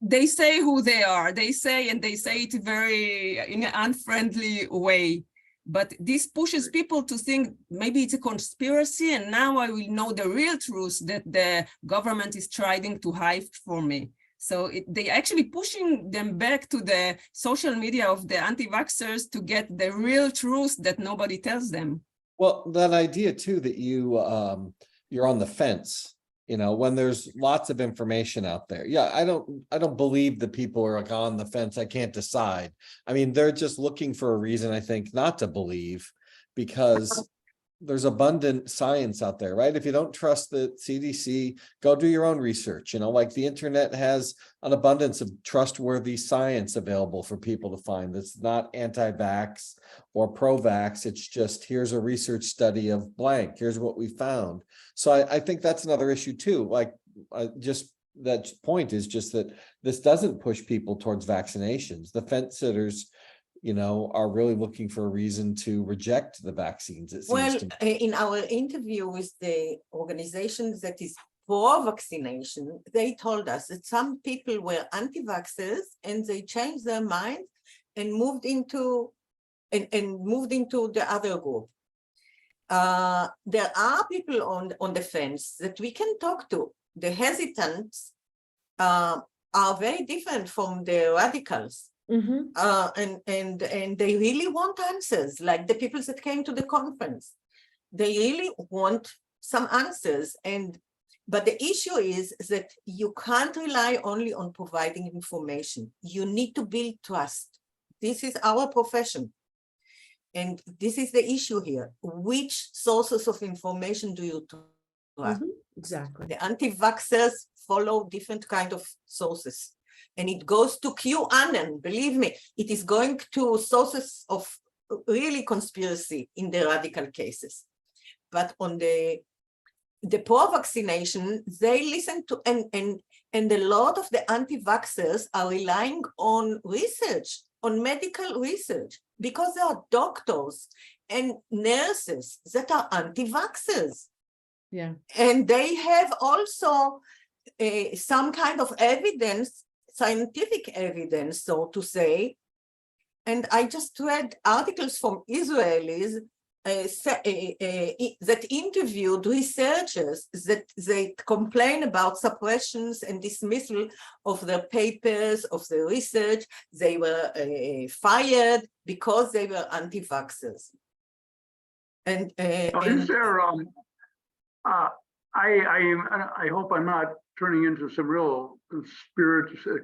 They say who they are. They say it very in an unfriendly way. But this pushes people to think maybe it's a conspiracy, and now I will know the real truth that the government is trying to hide from me. So they actually pushing them back to the social media of the anti-vaxxers to get the real truth that nobody tells them. Well, that idea too, that you're on the fence, when there's lots of information out there. Yeah, I don't believe that people are like on the fence. I can't decide. I mean, they're just looking for a reason, I think, not to believe, because there's abundant science out there, right? If you don't trust the CDC, go do your own research. Like the internet has an abundance of trustworthy science available for people to find. That's not anti-vax or pro-vax. It's just, here's a research study of blank. Here's what we found. So I think that's another issue too. Like just that point is just that this doesn't push people towards vaccinations. The fence sitters, are really looking for a reason to reject the vaccines, it seems to me. In our interview with the organizations that is pro-vaccination, they told us that some people were anti-vaxxers and they changed their mind and moved into the other group. There are people on the fence that we can talk to. The hesitants are very different from the radicals. And they really want answers, like the people that came to the conference. They really want some answers. But the issue is that you can't rely only on providing information. You need to build trust. This is our profession. And this is the issue here. Which sources of information do you trust? Exactly. The anti-vaxxers follow different kind of sources. And it goes to QAnon, believe me. It is going to sources of really conspiracy in the radical cases. But on the pro-vaccination, they listen to, and a lot of the anti-vaxxers are relying on research, on medical research, because there are doctors and nurses that are anti-vaxxers. Yeah. And they have also some kind of evidence, scientific evidence, so to say. And I just read articles from Israelis that interviewed researchers that they complain about suppressions and dismissal of their papers, of their research. They were fired because they were anti-vaxxers. And is there, I hope I'm not turning into some real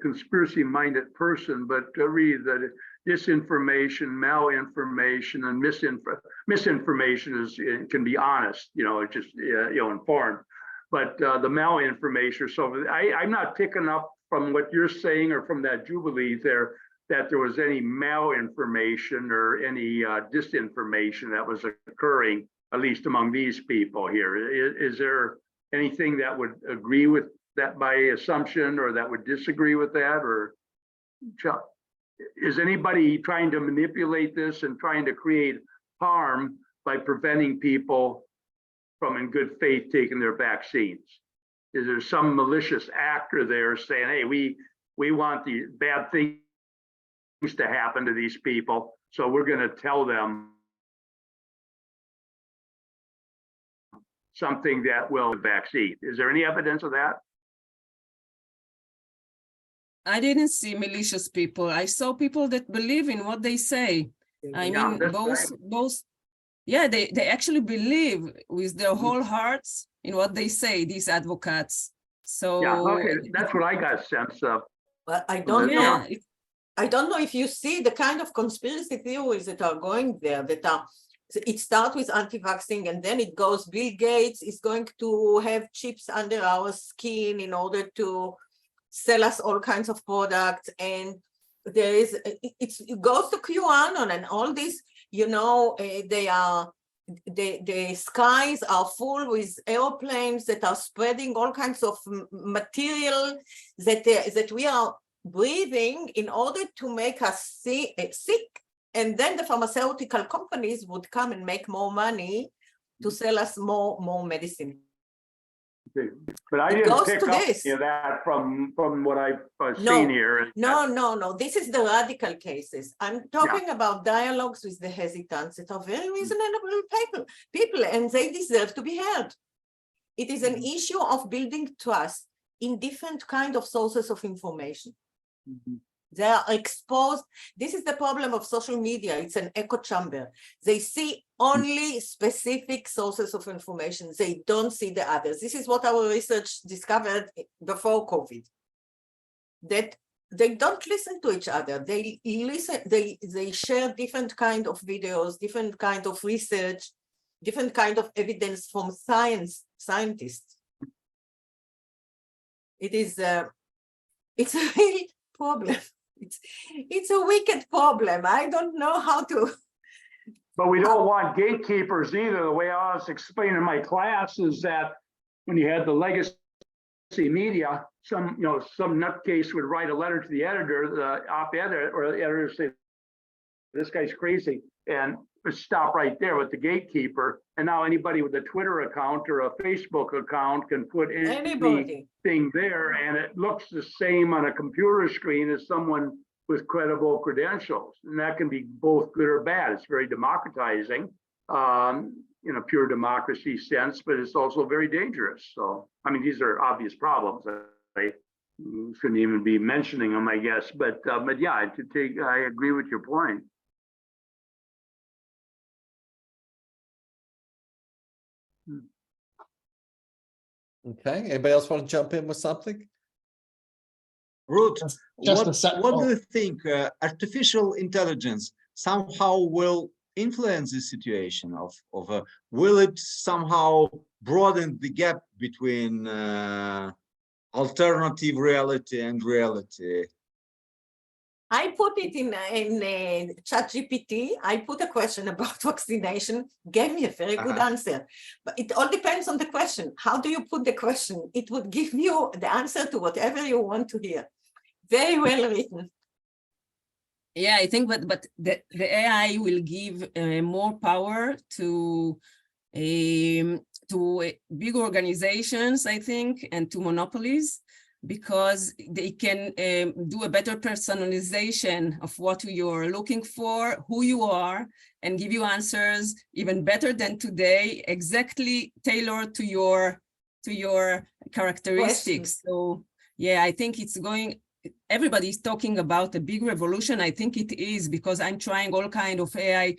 conspiracy-minded person, but read that disinformation, malinformation, and misinformation can be honest, just informed, but the malinformation. So I'm not picking up from what you're saying or from that Jubilee there that there was any malinformation or any disinformation that was occurring, at least among these people here. Is there anything that would agree with that by assumption, or that would disagree with that? Or is anybody trying to manipulate this and trying to create harm by preventing people from, in good faith, taking their vaccines? Is there some malicious actor there saying, hey, we want the bad things to happen to these people, so we're going to tell them something that will vaccine? Is there any evidence of that? I didn't see malicious people. I saw people that believe in what they say. I mean, both, yeah, they actually believe with their whole hearts in what they say, these advocates. So yeah, okay, that's what I got a sense of. But I don't know. I don't know if you see the kind of conspiracy theories that are going there, that are, it starts with anti-vaxxing and then it goes, Bill Gates is going to have chips under our skin in order to sell us all kinds of products. And there is, it goes to QAnon and all this, they are, the skies are full with airplanes that are spreading all kinds of material that we are breathing in order to make us sick. And then the pharmaceutical companies would come and make more money to sell us more medicine. Okay. But I didn't pick up any of that from what I've seen here. No. This is the radical cases. I'm talking about dialogues with the hesitants that are very reasonable people, and they deserve to be heard. It is an issue of building trust in different kind of sources of information. They are exposed. This is the problem of social media. It's an echo chamber. They see only specific sources of information. They don't see the others. This is what our research discovered before COVID, that they don't listen to each other. They listen, they share different kind of videos, different kind of research, different kind of evidence from scientists. It's a real problem. It's a wicked problem. I don't know how to. But we don't want gatekeepers either. The way I was explaining in my class is that when you had the legacy media, some nutcase would write a letter to the editor, the op-ed, or the editor say, "This guy's crazy," and stop right there with the gatekeeper. And now anybody with a Twitter account or a Facebook account can put anything there, and it looks the same on a computer screen as someone with credible credentials. And that can be both good or bad. It's very democratizing in a pure democracy sense, but it's also very dangerous. So, I mean, these are obvious problems. shouldn't even be mentioning them, I guess. But yeah, I agree with your point. Okay, anybody else want to jump in with something? Ruth, Just what do you think artificial intelligence somehow will influence the situation will it somehow broaden the gap between alternative reality and reality? I put it in ChatGPT. I put a question about vaccination, gave me a very good answer. But it all depends on the question. How do you put the question? It would give you the answer to whatever you want to hear. Very well written. Yeah, I think, but the AI will give more power to big organizations, I think, and to monopolies, because they can do a better personalization of what you're looking for, who you are, and give you answers even better than today, exactly tailored to your characteristics. So yeah, I think it's going, everybody's talking about a big revolution. I think it is, because I'm trying all kind of AI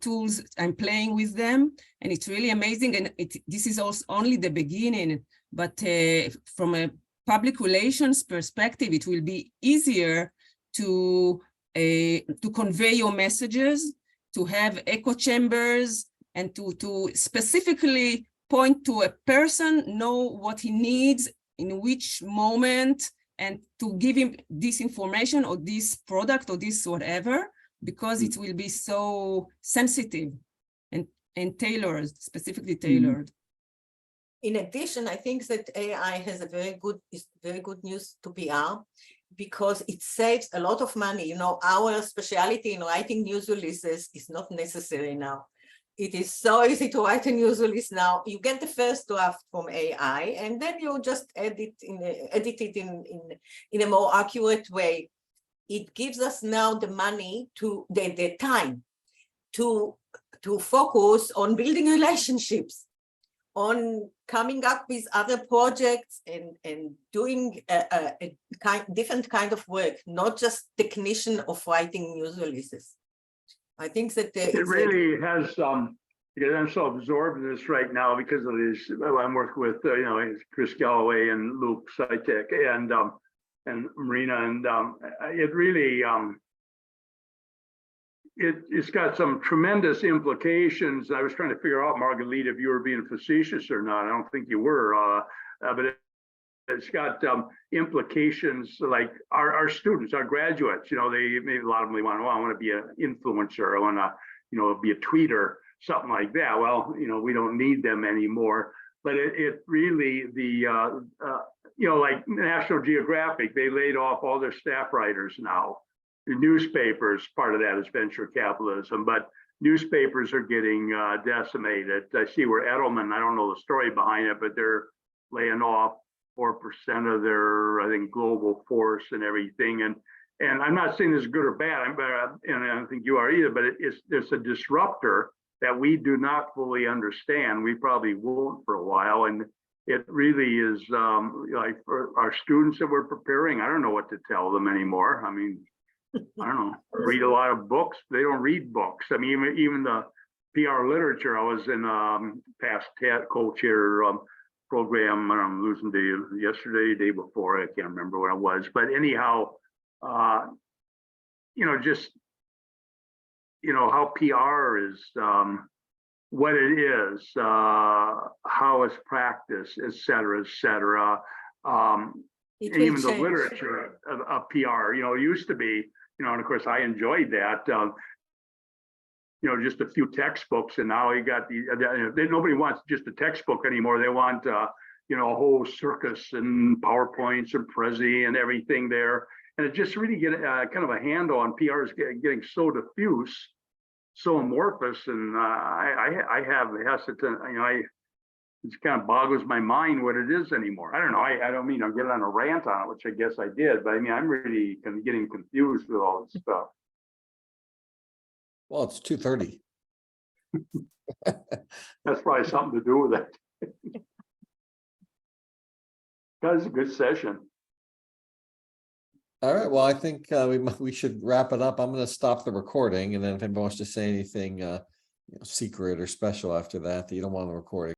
tools. I'm playing with them, and it's really amazing. And this is also only the beginning, but from a public relations perspective, it will be easier to convey your messages, to have echo chambers, and to specifically point to a person, know what he needs in which moment, and to give him this information or this product or this whatever, because it will be so sensitive and tailored, specifically tailored. In addition, I think that AI has very good news to PR, because it saves a lot of money. Our specialty in writing news releases is not necessary now. It is so easy to write a news release now. You get the first draft from AI, and then you just edit it in a more accurate way. It gives us now the money the time to focus on building relationships, on coming up with other projects and doing a different kind of work, not just technician of writing news releases. I think that it really has, because I'm so absorbed in this right now because of this. I'm working with, Chris Galloway and Luke Sitek and Marina, and it really, it's got some tremendous implications. I was trying to figure out, Margalit, if you were being facetious or not. I don't think you were, but it's got implications like our students, our graduates. They maybe a lot of them I want to be an influencer, I want to, be a tweeter, something like that. Well, we don't need them anymore. But it really, like National Geographic, they laid off all their staff writers now. The newspapers, part of that is venture capitalism, but newspapers are getting decimated. I see where Edelman, I don't know the story behind it, but they're laying off 4% of their, I think, global force and everything. And I'm not saying this is good or bad, and I don't think you are either, but it's a disruptor that we do not fully understand. We probably won't for a while. And it really is like for our students that we're preparing, I don't know what to tell them anymore. I mean, I don't know, read a lot of books. They don't read books. I mean, even the PR literature, I was in past co-chair program, I'm losing to you yesterday, day before, I can't remember what it was. But anyhow, just, how PR is, what it is, how it's practiced, et cetera, even the literature of PR, it used to be, and of course I enjoyed that, just a few textbooks, and now you got nobody wants just a textbook anymore. They want, a whole circus and PowerPoints and Prezi and everything there. And it just really get kind of a handle on PR is getting so diffuse, so amorphous, and I have hesitant, it kind of boggles my mind what it is anymore. I don't know. I don't mean I'm getting on a rant on it, which I guess I did, but I mean, I'm really kind of getting confused with all this stuff. Well, it's 2:30. That's probably something to do with it. That was a good session. All right, well, I think we should wrap it up. I'm going to stop the recording, and then if anybody wants to say anything secret or special after that you don't want to record it.